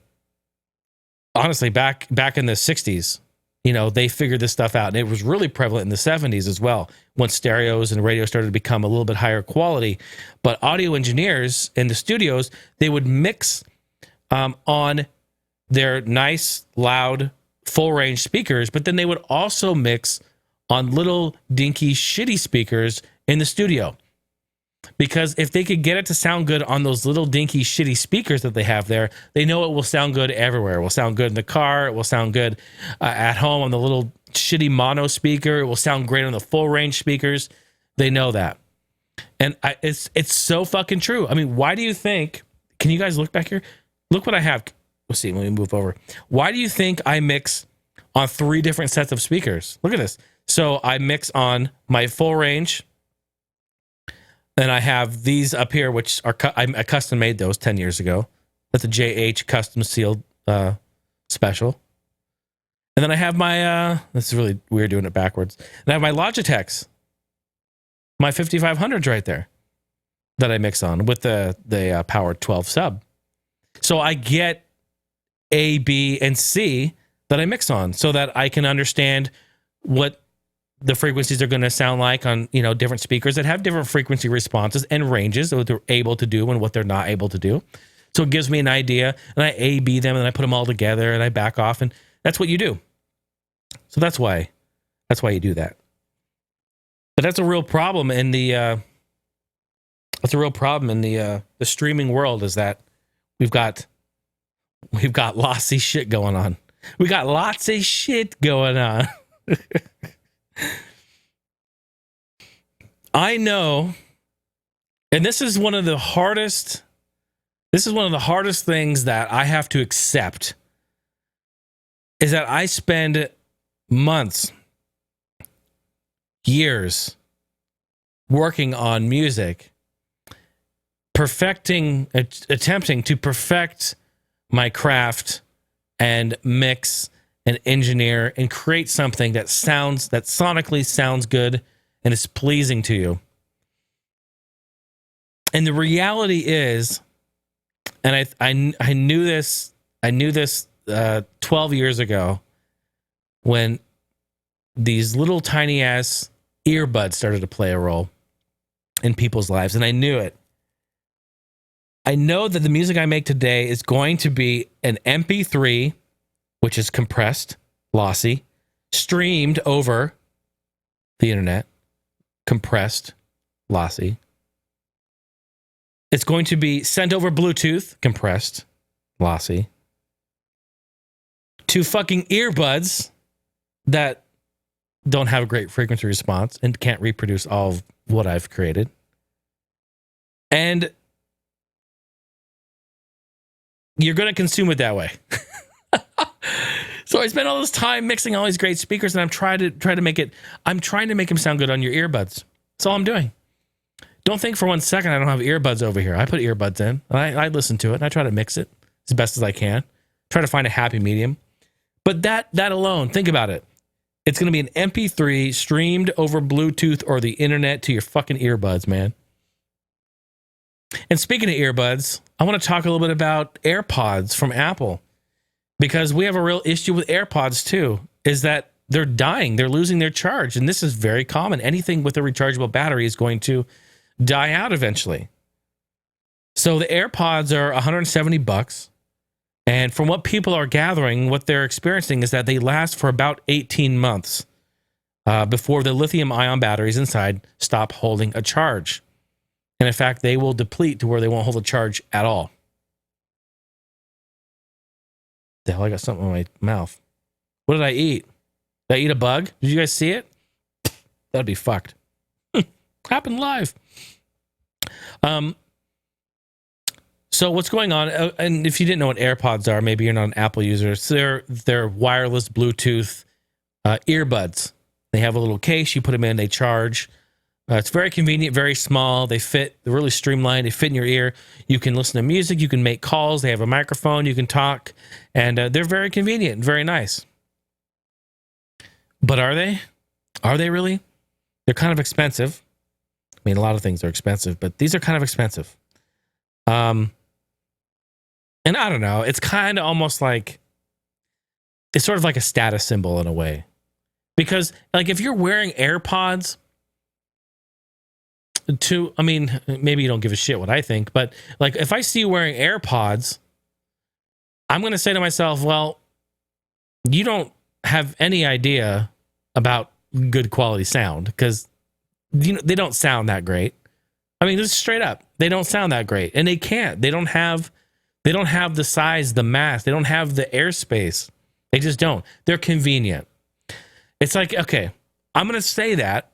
back in the 60s, they figured this stuff out. And it was really prevalent in the 70s as well, when stereos and radio started to become a little bit higher quality. But audio engineers in the studios, they would mix on their nice, loud, full-range speakers, but then they would also mix on little, dinky, shitty speakers in the studio. Because if they could get it to sound good on those little dinky shitty speakers that they have there, they know it will sound good everywhere. It will sound good in the car. It will sound good at home on the little shitty mono speaker. It will sound great on the full range speakers. They know that. And it's so fucking true. I mean, why do you think, can you guys look back here? Look what I have. Let's see, let me move over. Why do you think I mix on 3 different sets of speakers? Look at this. So I mix on my full range. And I have these up here, which are I custom made those 10 years ago. That's a JH custom sealed special. And then I have my, this is really weird doing it backwards. And I have my Logitechs, my 5500s right there that I mix on with the Power 12 sub. So I get A, B, and C that I mix on so that I can understand what the frequencies are going to sound like on, different speakers that have different frequency responses and ranges of what they're able to do and what they're not able to do. So it gives me an idea, and I A-B them, and I put them all together, and I back off, and that's what you do. So that's why you do that. But that's a real problem in the streaming world, is that we've got lots of shit going on. We got lots of shit going on. I know, and this is one of the hardest things that I have to accept, is that I spend months, years working on music, attempting to perfect my craft and mix and engineer and create something that sonically sounds good and is pleasing to you. And the reality is, and I knew this 12 years ago when these little tiny ass earbuds started to play a role in people's lives, and I knew it. I know that the music I make today is going to be an MP3, which is compressed, lossy, streamed over the internet, compressed, lossy. It's going to be sent over Bluetooth, compressed, lossy, to fucking earbuds that don't have a great frequency response and can't reproduce all of what I've created. And you're going to consume it that way. So I spent all this time mixing all these great speakers, and I'm trying to make them sound good on your earbuds. That's all I'm doing. Don't think for 1 second I don't have earbuds over here. I put earbuds in, and I listen to it, and I try to mix it as best as I can. Try to find a happy medium. But that alone, think about it. It's going to be an MP3 streamed over Bluetooth or the internet to your fucking earbuds, man. And speaking of earbuds, I want to talk a little bit about AirPods from Apple, because we have a real issue with AirPods too, is that they're dying. They're losing their charge. And this is very common. Anything with a rechargeable battery is going to die out eventually. So the AirPods are $170. And from what people are gathering, what they're experiencing is that they last for about 18 months before the lithium-ion batteries inside stop holding a charge. And in fact, they will deplete to where they won't hold a charge at all. The hell, I got something in my mouth. What did I eat? Did I eat a bug? Did you guys see it? That'd be fucked. Happened live. So what's going on? And if you didn't know what AirPods are, maybe you're not an Apple user. So they're wireless Bluetooth earbuds. They have a little case. You put them in. They charge. It's very convenient, very small. They fit. They're really streamlined. They fit in your ear. You can listen to music. You can make calls. They have a microphone. You can talk. And they're very convenient and very nice. But are they? Are they really? They're kind of expensive. I mean, a lot of things are expensive, but these are kind of expensive. And I don't know, it's kind of almost like, it's sort of like a status symbol in a way. Because, like, if you're wearing AirPods I mean, maybe you don't give a shit what I think, but, like, if I see you wearing AirPods, I'm going to say to myself, well, you don't have any idea about good quality sound, because they don't sound that great. I mean, just straight up, they don't sound that great, and they can't. They don't have the size, the mass. They don't have the airspace. They just don't. They're convenient. It's like, okay, I'm gonna say that,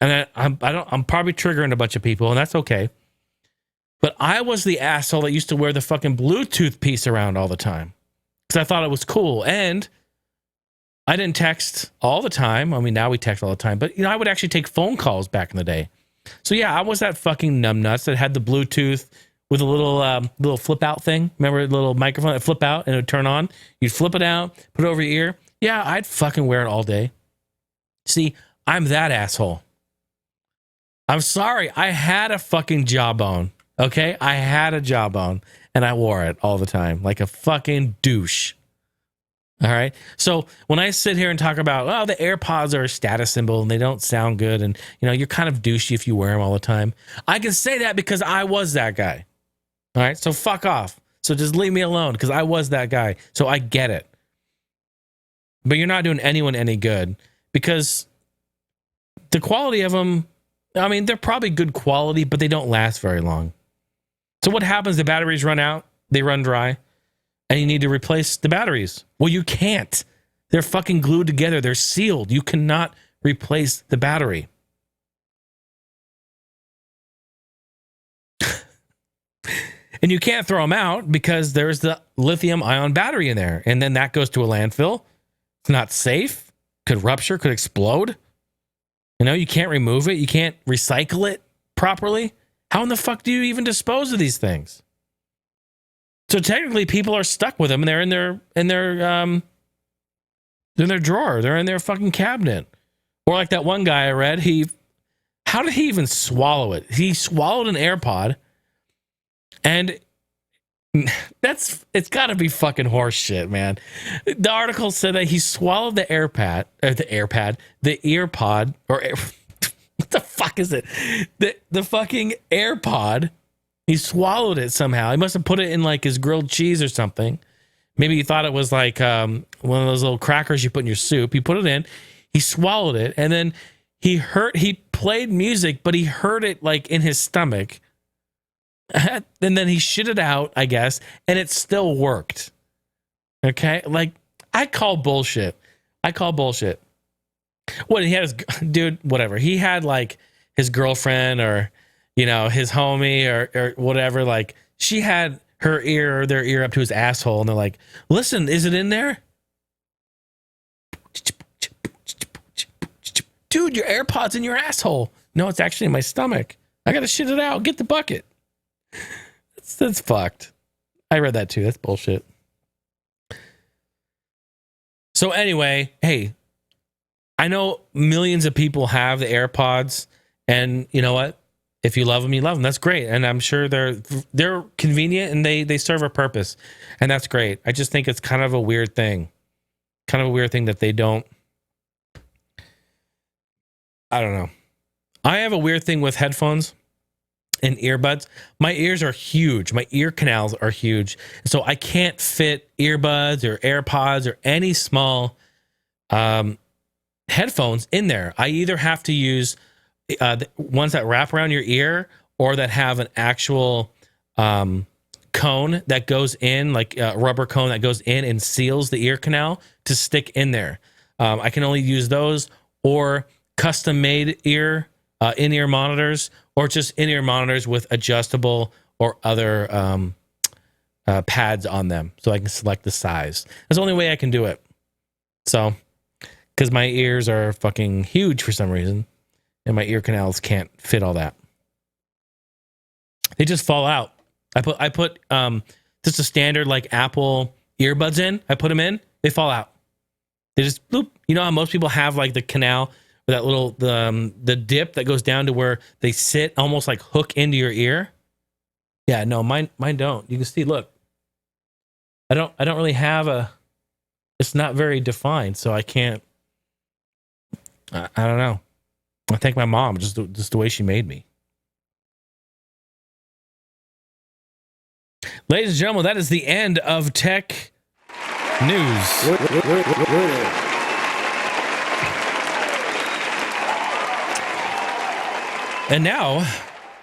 and I'm probably triggering a bunch of people, and that's okay. But I was the asshole that used to wear the fucking Bluetooth piece around all the time because I thought it was cool, and I didn't text all the time. I mean, now we text all the time, but I would actually take phone calls back in the day. So yeah, I was that fucking numbnuts that had the Bluetooth with a little flip out thing. Remember the little microphone that flip out and it would turn on? You'd flip it out, put it over your ear. Yeah, I'd fucking wear it all day. See, I'm that asshole. I'm sorry. I had a fucking jawbone. Okay? I had a jawbone and I wore it all the time like a fucking douche. All right. So when I sit here and talk about, oh, the AirPods are a status symbol and they don't sound good, and you're kind of douchey if you wear them all the time, I can say that because I was that guy. All right. So fuck off. So just leave me alone because I was that guy. So I get it. But you're not doing anyone any good because the quality of them, I mean, they're probably good quality, but they don't last very long. So what happens? The batteries run out, they run dry, and you need to replace the batteries. Well, you can't. They're fucking glued together. They're sealed. You cannot replace the battery. And you can't throw them out because there's the lithium-ion battery in there. And then that goes to a landfill. It's not safe. Could rupture, could explode. You can't remove it. You can't recycle it properly. How in the fuck do you even dispose of these things? So technically, people are stuck with them, and they're in their drawer. They're in their fucking cabinet. Or like that one guy I read, how did he even swallow it? He swallowed an AirPod, and it's got to be fucking horse shit, man. The article said that he swallowed the earpod, or what the fuck is it? The fucking AirPod. He swallowed it somehow. He must have put it in like his grilled cheese or something. Maybe he thought it was like one of those little crackers you put in your soup. He put it in. He swallowed it, and then he played music, but he heard it like in his stomach. And then he shit it out, I guess, and it still worked. Okay? Like, I call bullshit. What, he had whatever. He had like his girlfriend or, his homie or whatever. Like, she had their ear up to his asshole, and they're like, listen, is it in there? Dude, your AirPod's in your asshole. No, it's actually in my stomach. I got to shit it out. Get the bucket. That's fucked. I read that too. That's bullshit. So anyway, hey, I know millions of people have the AirPods, and you know what? If you love them, you love them. That's great, and I'm sure they're convenient and they serve a purpose, and that's great. I just think it's kind of a weird thing, that they don't. I don't know. I have a weird thing with headphones and earbuds. My ears are huge. My ear canals are huge. So I can't fit earbuds or AirPods or any small headphones in there. I either have to use ones that wrap around your ear or that have an actual cone that goes in, like a rubber cone that goes in and seals the ear canal to stick in there. I can only use those or custom-made in-ear monitors, or just in-ear monitors with adjustable or other pads on them, so I can select the size. That's the only way I can do it. So, because my ears are fucking huge for some reason, and my ear canals can't fit all that. They just fall out. I put just a standard like Apple earbuds in. I put them in. They fall out. They just bloop. You know how most people have like the canal, that little the dip that goes down to where they sit, almost like hook into your ear. Yeah, no, mine don't. You can see, look. I don't really have it's not very defined, so I can't. I don't know. I thank my mom, just the way she made me. Ladies and gentlemen, that is the end of tech news. And now,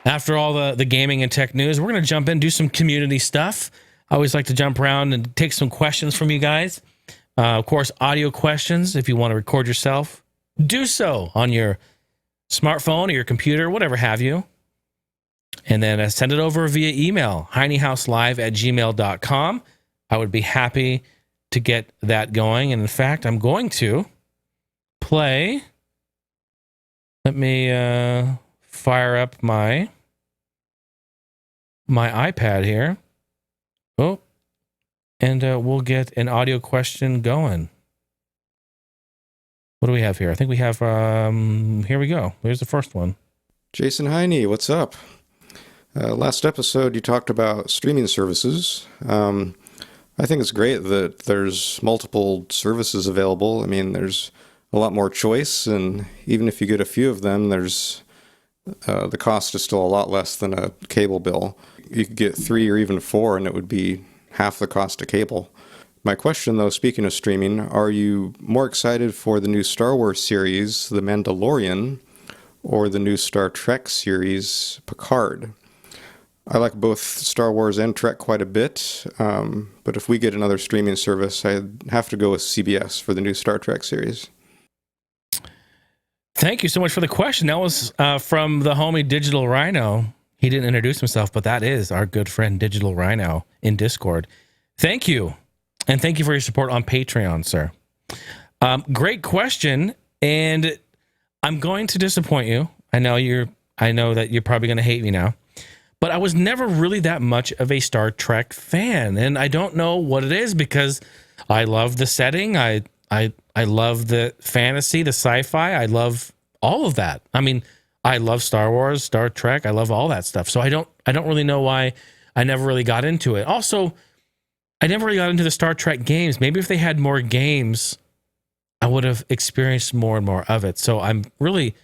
after all the gaming and tech news, we're going to jump in and do some community stuff. I always like to jump around and take some questions from you guys. Of course, audio questions. If you want to record yourself, do so on your smartphone or your computer, whatever have you. And then send it over via email, hinyhouselive@gmail.com. I would be happy to get that going. And in fact, I'm going to play. Let me fire up my iPad here. Oh, and we'll get an audio question going. What do we have here? I think we have, here we go. Here's the first one. Jason Heine, what's up? Last episode, you talked about streaming services. I think it's great that there's multiple services available. I mean, there's a lot more choice, and even if you get a few of them, there's the cost is still a lot less than a cable bill. You could get 3 or even 4, and it would be half the cost of cable. My question, though, speaking of streaming, are you more excited for the new Star Wars series, The Mandalorian, or the new Star Trek series, Picard? I like both Star Wars and Trek quite a bit, but if we get another streaming service, I'd have to go with CBS for the new Star Trek series. Thank you so much for the question. That was from the homie Digital Rhino. He didn't introduce himself, but that is our good friend Digital Rhino in Discord. Thank you. And thank you for your support on Patreon, sir. Great question. And I'm going to disappoint you. I know that you're probably going to hate me now. But I was never really that much of a Star Trek fan. And I don't know what it is, because I love the setting. I love the fantasy, the sci-fi. I love all of that. I mean, I love Star Wars, Star Trek. I love all that stuff. So I don't really know why I never really got into it. Also, I never really got into the Star Trek games. Maybe if they had more games, I would have experienced more and more of it. So I'm really,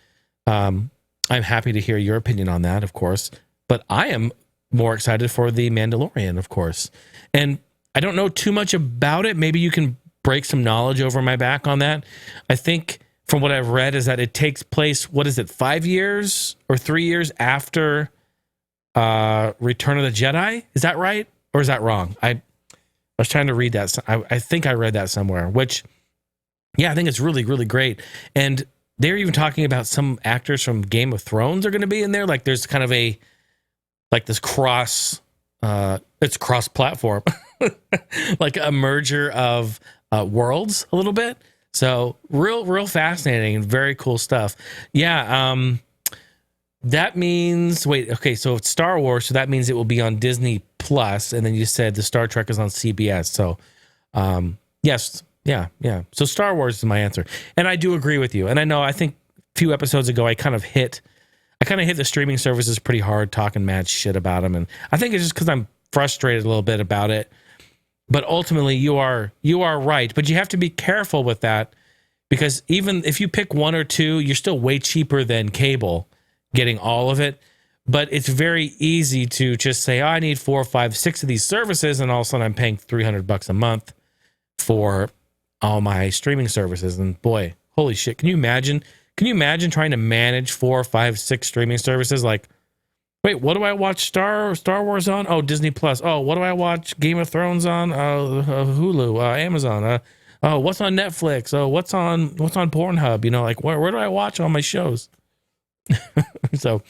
I'm happy to hear your opinion on that, of course. But I am more excited for The Mandalorian, of course. And I don't know too much about it. Maybe you can break some knowledge over my back on that. I think from what I've read is that it takes place, 5 years or 3 years after Return of the Jedi? Is that right? Or is that wrong? I was trying to read that. I think I read that somewhere, which, yeah, I think it's really, really great. And they're even talking about some actors from Game of Thrones are going to be in there. Like there's kind of this it's cross-platform, like a merger of worlds a little bit. So real fascinating and very cool stuff. Yeah. that means, wait, okay, so it's Star Wars, so that means it will be on Disney Plus, and then you said the Star Trek is on CBS. So, yes, yeah. So Star Wars is my answer. And I do agree with you. And I know, I think a few episodes ago, I kind of hit the streaming services pretty hard, talking mad shit about them. And I think it's just because I'm frustrated a little bit about it. But ultimately, you are right. But you have to be careful with that, because even if you pick one or two, you're still way cheaper than cable getting all of it. But it's very easy to just say, oh, I need 4, 5, 6 of these services, and all of a sudden I'm paying $300 a month for all my streaming services. And boy, holy shit, can you imagine trying to manage 4, 5, 6 streaming services? Like, wait, what do I watch Star Wars on? Oh, Disney Plus. Oh, what do I watch Game of Thrones on? Hulu, Amazon. Oh, what's on Netflix? Oh, what's on Pornhub? Like where do I watch all my shows? So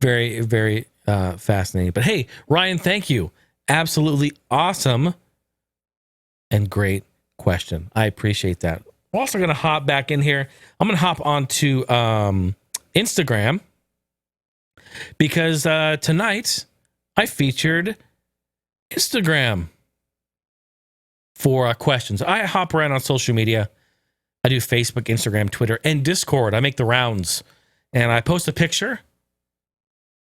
very, very fascinating. But hey, Ryan, thank you. Absolutely awesome and great question. I appreciate that. We're also going to hop back in here. I'm going to hop onto Instagram, because tonight I featured Instagram for questions. I hop around on social media. I do Facebook, Instagram, Twitter, and Discord. I make the rounds, and I post a picture,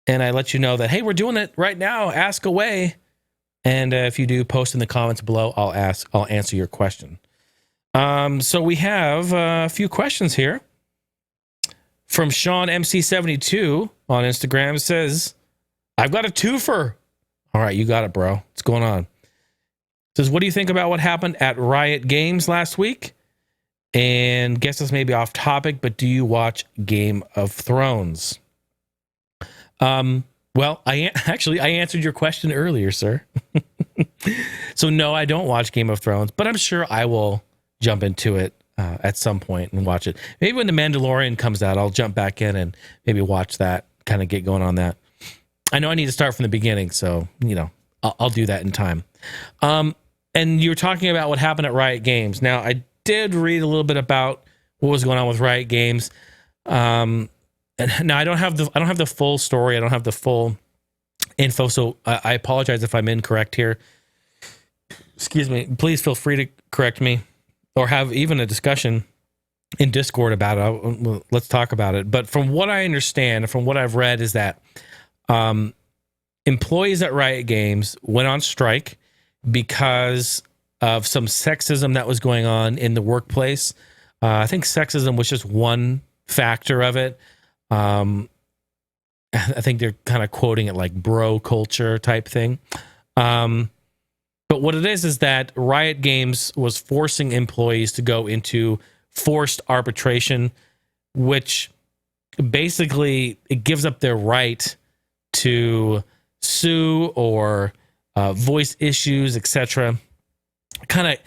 and I let you know that, hey, we're doing it right now. Ask away. And if you do, post in the comments below. I'll answer your question. So we have a few questions here. From Sean MC72 on Instagram. It says, I've got a twofer. All right, you got it, bro. What's going on? It says, what do you think about what happened at Riot Games last week? And guess this may be off topic, but do you watch Game of Thrones? Well, I answered your question earlier, sir. So no, I don't watch Game of Thrones, but I'm sure I will jump into it at some point and watch it. Maybe when The Mandalorian comes out, I'll jump back in and maybe watch that, kind of get going on that. I know I need to start from the beginning, so, I'll do that in time. And you were talking about what happened at Riot Games. Now, I did read a little bit about what was going on with Riot Games. And now I don't have the full story. I don't have the full info, so I apologize if I'm incorrect here. Excuse me. Please feel free to correct me, or have even a discussion in Discord about it. Let's talk about it. But from what I understand, from what I've read, is that employees at Riot Games went on strike because of some sexism that was going on in the workplace. I think sexism was just one factor of it. I think they're kind of quoting it like bro culture type thing. But what it is that Riot Games was forcing employees to go into forced arbitration, which basically it gives up their right to sue or voice issues, etc. Kind of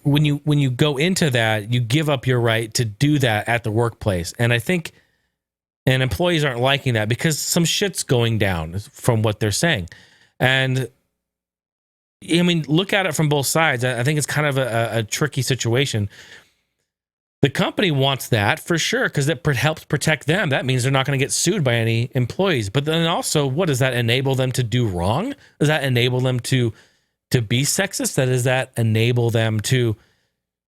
when you go into that, you give up your right to do that at the workplace. And I think employees aren't liking that because some shit's going down from what they're saying. And I mean, look at it from both sides. I think it's kind of a tricky situation. The company wants that for sure because it helps protect them. That means they're not going to get sued by any employees. But then also, what does that enable them to do wrong? Does that enable them to be sexist? Does that enable them to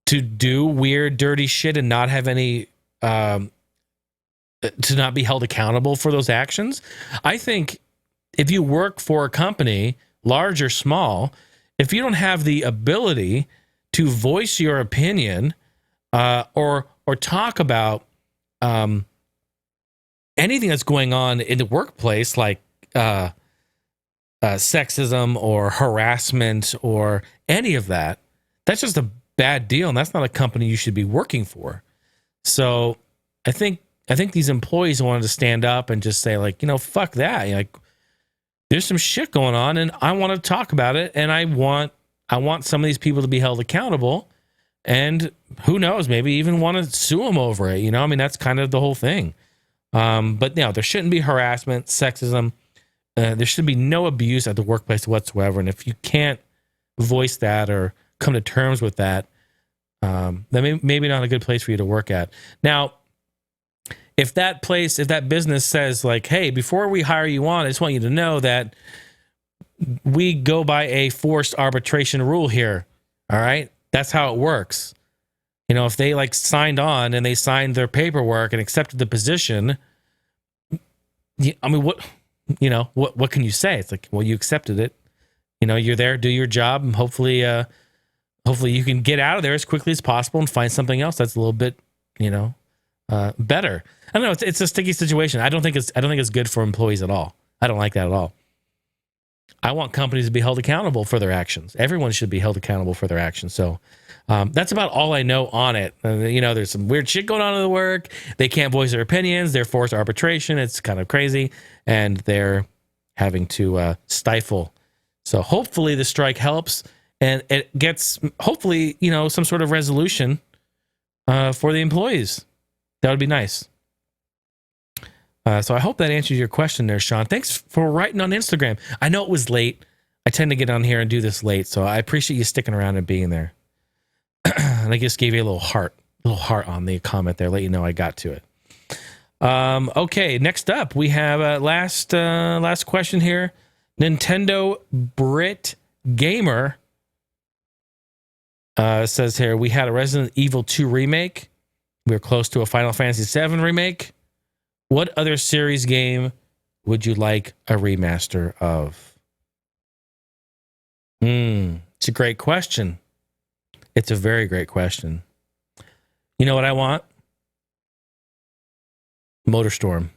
do weird, dirty shit and not have any to not be held accountable for those actions? I think if you work for a company, large or small, if you don't have the ability to voice your opinion or talk about anything that's going on in the workplace, like sexism or harassment or any of that, that's just a bad deal, and that's not a company you should be working for. So I think these employees wanted to stand up and just say, like, fuck that. Like, there's some shit going on, and I want to talk about it, and I want some of these people to be held accountable, and who knows, maybe even want to sue them over it. I mean, that's kind of the whole thing. But there shouldn't be harassment, sexism. There should be no abuse at the workplace whatsoever. And if you can't voice that or come to terms with that, then maybe not a good place for you to work at. Now, if that business says like, hey, before we hire you on, I just want you to know that we go by a forced arbitration rule here. All right. That's how it works. If they like signed on and they signed their paperwork and accepted the position, I mean, what can you say? It's like, well, you accepted it. You're there, do your job, and hopefully you can get out of there as quickly as possible and find something else that's a little bit, better. I don't know. It's a sticky situation. I don't think it's good for employees at all. I don't like that at all. I want companies to be held accountable for their actions. Everyone should be held accountable for their actions. So that's about all I know on it. There's some weird shit going on in the work. They can't voice their opinions. They're forced arbitration. It's kind of crazy. And they're having to stifle. So hopefully the strike helps and it gets, hopefully, some sort of resolution for the employees. That would be nice. So I hope that answers your question there, Sean. Thanks for writing on Instagram. I know it was late. I tend to get on here and do this late, so I appreciate you sticking around and being there. And I just gave you a little heart on the comment there, let you know I got to it. Okay, next up we have last question here. Nintendo Brit Gamer says here, we had a Resident Evil 2 remake. We were close to a Final Fantasy 7 remake. What other series game would you like a remaster of? It's a great question. It's a very great question. You know what I want? MotorStorm.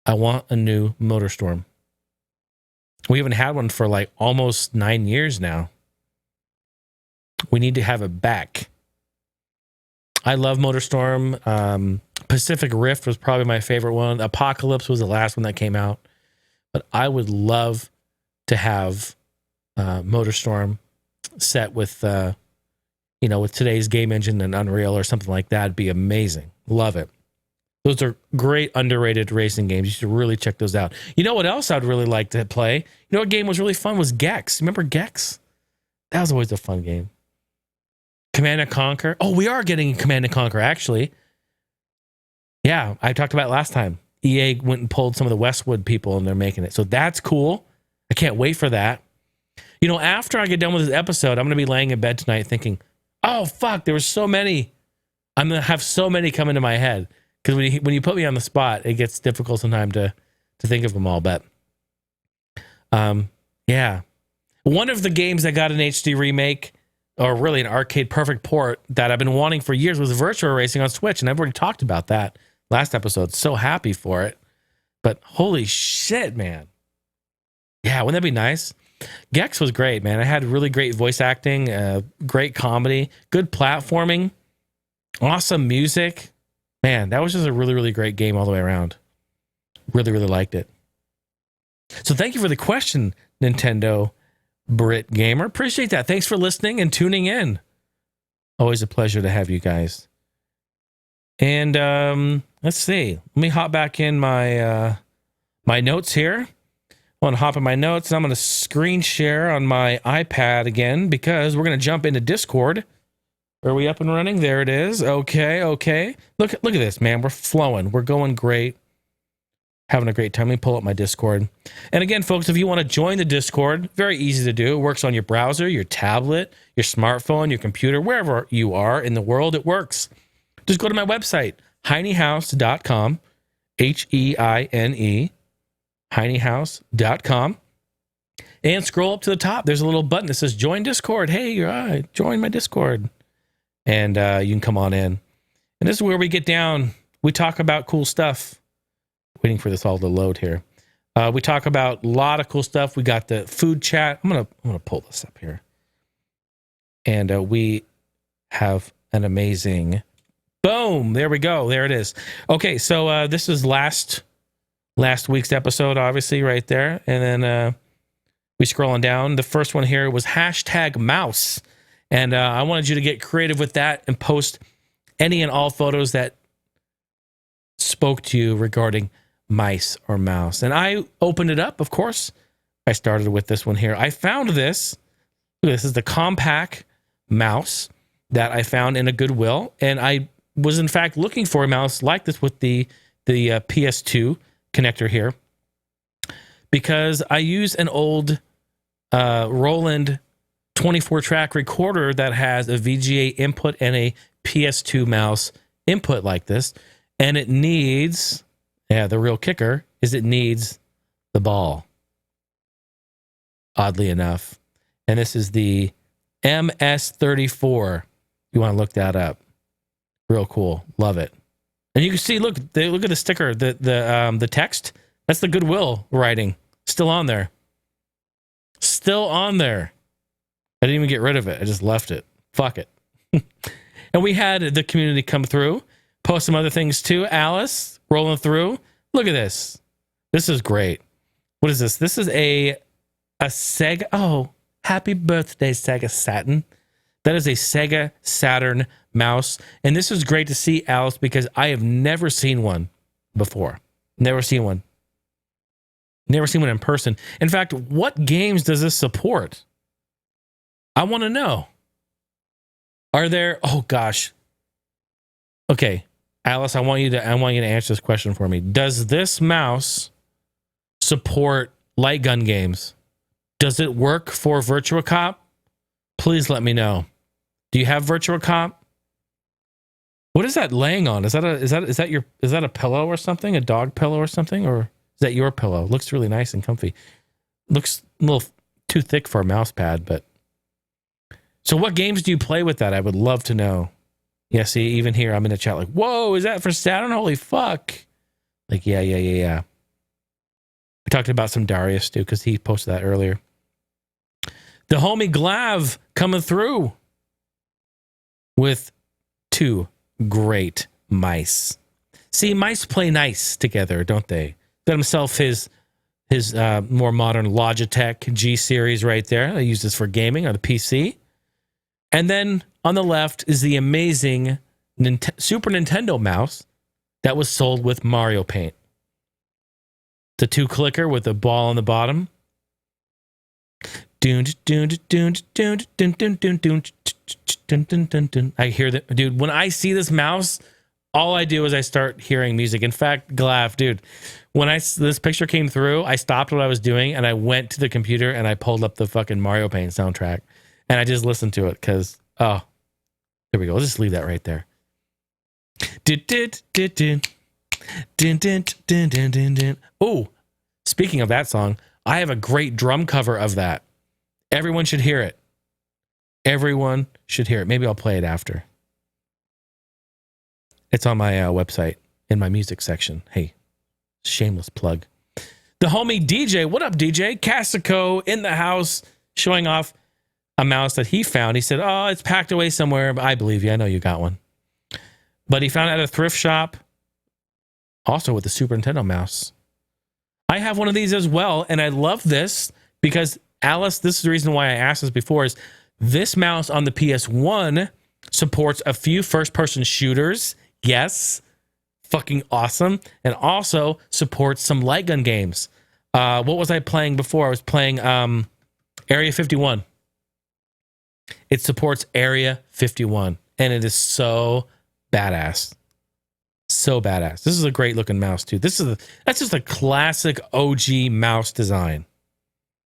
I want a new MotorStorm. We haven't had one for like almost 9 years now. We need to have it back. I love MotorStorm. Pacific Rift was probably my favorite one. Apocalypse was the last one that came out. But I would love to have MotorStorm set with, with today's game engine and Unreal or something like that. It'd be amazing. Love it. Those are great underrated racing games. You should really check those out. You know what else I'd really like to play? You know what game was really fun was Gex. Remember Gex? That was always a fun game. Command & Conquer. Oh, we are getting Command & Conquer, actually. Yeah, I talked about it last time. EA went and pulled some of the Westwood people and they're making it. So that's cool. I can't wait for that. After I get done with this episode, I'm going to be laying in bed tonight thinking, oh, fuck, there were so many. I'm going to have so many come into my head. Because when you put me on the spot, it gets difficult sometimes to think of them all. But, yeah. One of the games that got an HD remake, or really an arcade perfect port that I've been wanting for years was Virtua Racing on Switch. And I've already talked about that last episode. So happy for it. But holy shit, man. Yeah, wouldn't that be nice? Gex was great, man. I had really great voice acting, great comedy, good platforming, awesome music. Man, that was just a really, really great game all the way around. Really, really liked it. So thank you for the question, Nintendo Brit Gamer. Appreciate that. Thanks for listening and tuning in. Always a pleasure to have you guys. And let's see. Let me hop back in my my notes here. I want to hop in my notes, and I'm going to screen share on my iPad again because we're going to jump into Discord. Are we up and running? There it is. Okay. Look at this, man. We're flowing. We're going great. Having a great time. Let me pull up my Discord. And again, folks, if you want to join the Discord, very easy to do. It works on your browser, your tablet, your smartphone, your computer, wherever you are in the world, it works. Just go to my website, heinehouse.com, HEINE, heinehouse.com, and scroll up to the top. There's a little button that says join Discord. Hey, join my Discord. And you can come on in. And this is where we get down. We talk about cool stuff. Waiting for this all to load here. We talk about a lot of cool stuff. We got the food chat. I'm gonna pull this up here. And we have an amazing boom. There we go. There it is. Okay, so this is last week's episode, obviously, right there. And then we scrolling down. The first one here was #mouse. And I wanted you to get creative with that and post any and all photos that spoke to you regarding mice or mouse. And I opened it up, of course. I started with this one here. I found this. This is the compact mouse that I found in a Goodwill. And I was in fact looking for a mouse like this with the PS2 connector here, because I use an old Roland 24-track recorder that has a VGA input and a PS2 mouse input like this, and it needs, the real kicker is it needs the ball, oddly enough. And this is the MS34. You want to look that up. Real cool. Love it. And you can see, look at the sticker, the text. That's the Goodwill writing. Still on there. Still on there. I didn't even get rid of it. I just left it. Fuck it. And we had the community come through, post some other things too. Alice rolling through. Look at this. This is great. What is this? This is a Sega. Oh, happy birthday, Sega Saturn. That is a Sega Saturn mouse. And this is great to see, Alice, because I have never seen one before. Never seen one. Never seen one in person. In fact, what games does this support? I want to know. Are there, oh gosh. Okay, Alice, I want you to answer this question for me. Does this mouse support light gun games? Does it work for Virtua Cop? Please let me know. Do you have Virtua Cop? What is that laying on? Is that a pillow or something? A dog pillow or something? Or is that your pillow? Looks really nice and comfy. Looks a little too thick for a mouse pad, but. So what games do you play with that? I would love to know. Yeah, see, even here, I'm in the chat like, whoa, is that for Saturn? Holy fuck. Like, yeah. We talked about some Darius, too, because he posted that earlier. The homie Glav coming through with 2 great mice. See, mice play nice together, don't they? Got himself his more modern Logitech G series right there. I use this for gaming on the PC. And then on the left is the amazing Super Nintendo mouse that was sold with Mario Paint. The 2-clicker with the ball on the bottom. I hear that, dude. When I see this mouse, all I do is I start hearing music. In fact, Glav, dude, when this picture came through, I stopped what I was doing and I went to the computer and I pulled up the fucking Mario Paint soundtrack. And I just listened to it because, there we go. Let's just leave that right there. Oh, speaking of that song, I have a great drum cover of that. Everyone should hear it. Everyone should hear it. Maybe I'll play it after. It's on my website in my music section. Hey, shameless plug. The homie DJ, what up, DJ? Casico in the house, showing off a mouse that he found. He said, oh, it's packed away somewhere. But I believe you. I know you got one. But he found it at a thrift shop, also with the Super Nintendo mouse. I have one of these as well, and I love this because, Alice, this is the reason why I asked this before, is this mouse on the PS1 supports a few first-person shooters. Yes. Fucking awesome. And also supports some light gun games. What was I playing before? I was playing Area 51. It supports Area 51, and it is so badass. So badass. This is a great looking mouse too. That's just a classic OG mouse design.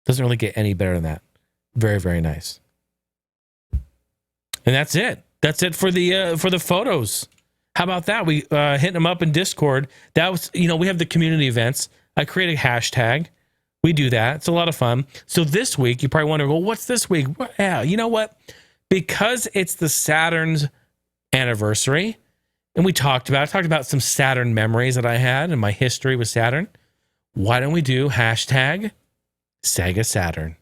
Doesn't really get any better than that. Very, very nice. And that's it. That's it for the photos. How about that? We hitting them up in Discord. That was, we have the community events. I create a hashtag. We do that. It's a lot of fun. So this week, you probably wonder, well, what's this week? Yeah, you know what? Because it's the Saturn's anniversary, and I talked about some Saturn memories that I had and my history with Saturn. Why don't we do hashtag Sega Saturn?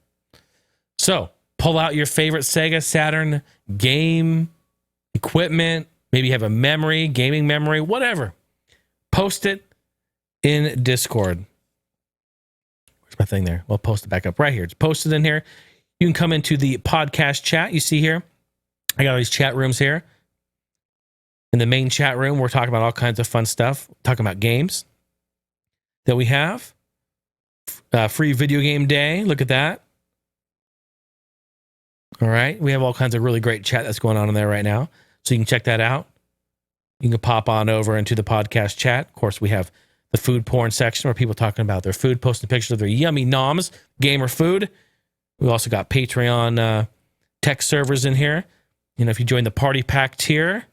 So pull out your favorite Sega Saturn game, equipment, maybe you have a memory, gaming memory, whatever. Post it in Discord. Where's my thing there? Well, post it back up right here. It's posted in here. You can come into the podcast chat. You see here, I got all these chat rooms here. In the main chat room, we're talking about all kinds of fun stuff. Talking about games that we have. Free video game day. Look at that. All right. We have all kinds of really great chat that's going on in there right now. So you can check that out. you can pop on over into the podcast chat. Of course, we have the food porn section where people talking about their food, posting pictures of their yummy noms, gamer food. We also got Patreon tech servers in here. If you join the party pack tier,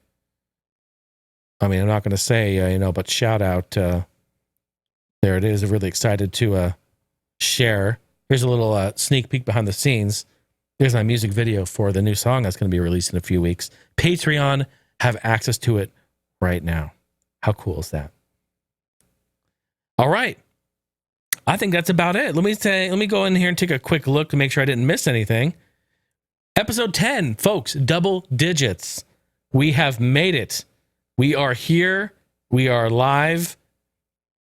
I'm not going to say, but shout out. There it is. I'm really excited to share. Here's a little sneak peek behind the scenes. Here's my music video for the new song that's going to be released in a few weeks. Patreon have access to it right now. How cool is that? All right. I think that's about it. Let me go in here and take a quick look to make sure I didn't miss anything. Episode 10, folks, double digits. We have made it. We are here. We are live.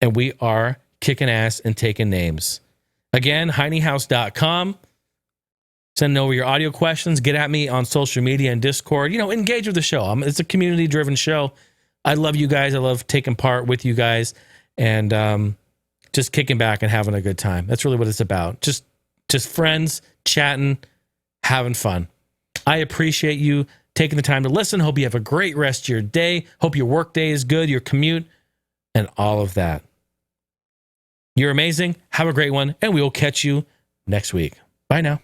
And we are kicking ass and taking names. Again, HeineHouse.com. Send over your audio questions. Get at me on social media and Discord. Engage with the show. It's a community-driven show. I love you guys. I love taking part with you guys. And just kicking back and having a good time. That's really what it's about. Just friends, chatting, having fun. I appreciate you taking the time to listen. Hope you have a great rest of your day. Hope your work day is good, your commute, and all of that. You're amazing. Have a great one, and we will catch you next week. Bye now.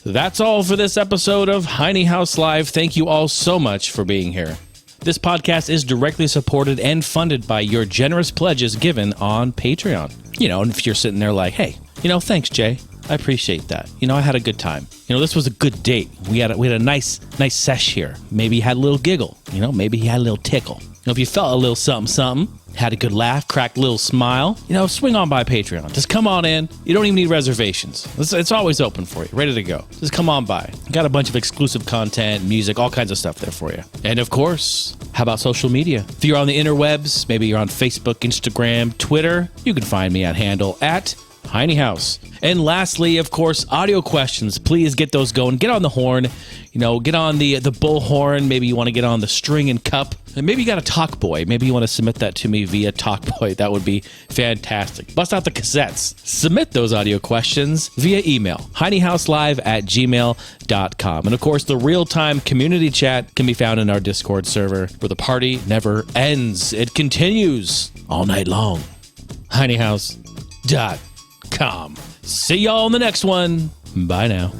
That's all for this episode of Heine House Live. Thank you all so much for being here. This podcast is directly supported and funded by your generous pledges given on Patreon. And if you're sitting there like, hey, thanks, Jay. I appreciate that. I had a good time. This was a good date. We had a nice sesh here. Maybe you had a little giggle. Maybe you had a little tickle. If you felt a little something, had a good laugh, cracked a little smile, swing on by Patreon. Just come on in. You don't even need reservations. It's always open for you, ready to go. Just come on by. Got a bunch of exclusive content, music, all kinds of stuff there for you. And of course, how about social media? If you're on the interwebs, maybe you're on Facebook, Instagram, Twitter, you can find me at handle at Heine House. And lastly, of course, audio questions. Please get those going. Get on the horn. Get on the bullhorn. Maybe you want to get on the string and cup. And maybe you got a talk boy. Maybe you want to submit that to me via talk boy. That would be fantastic. Bust out the cassettes. Submit those audio questions via email. HeineHouseLive@gmail.com. And of course, the real-time community chat can be found in our Discord server where the party never ends. It continues all night long. HeineHouse.com. See y'all in the next one. Bye now.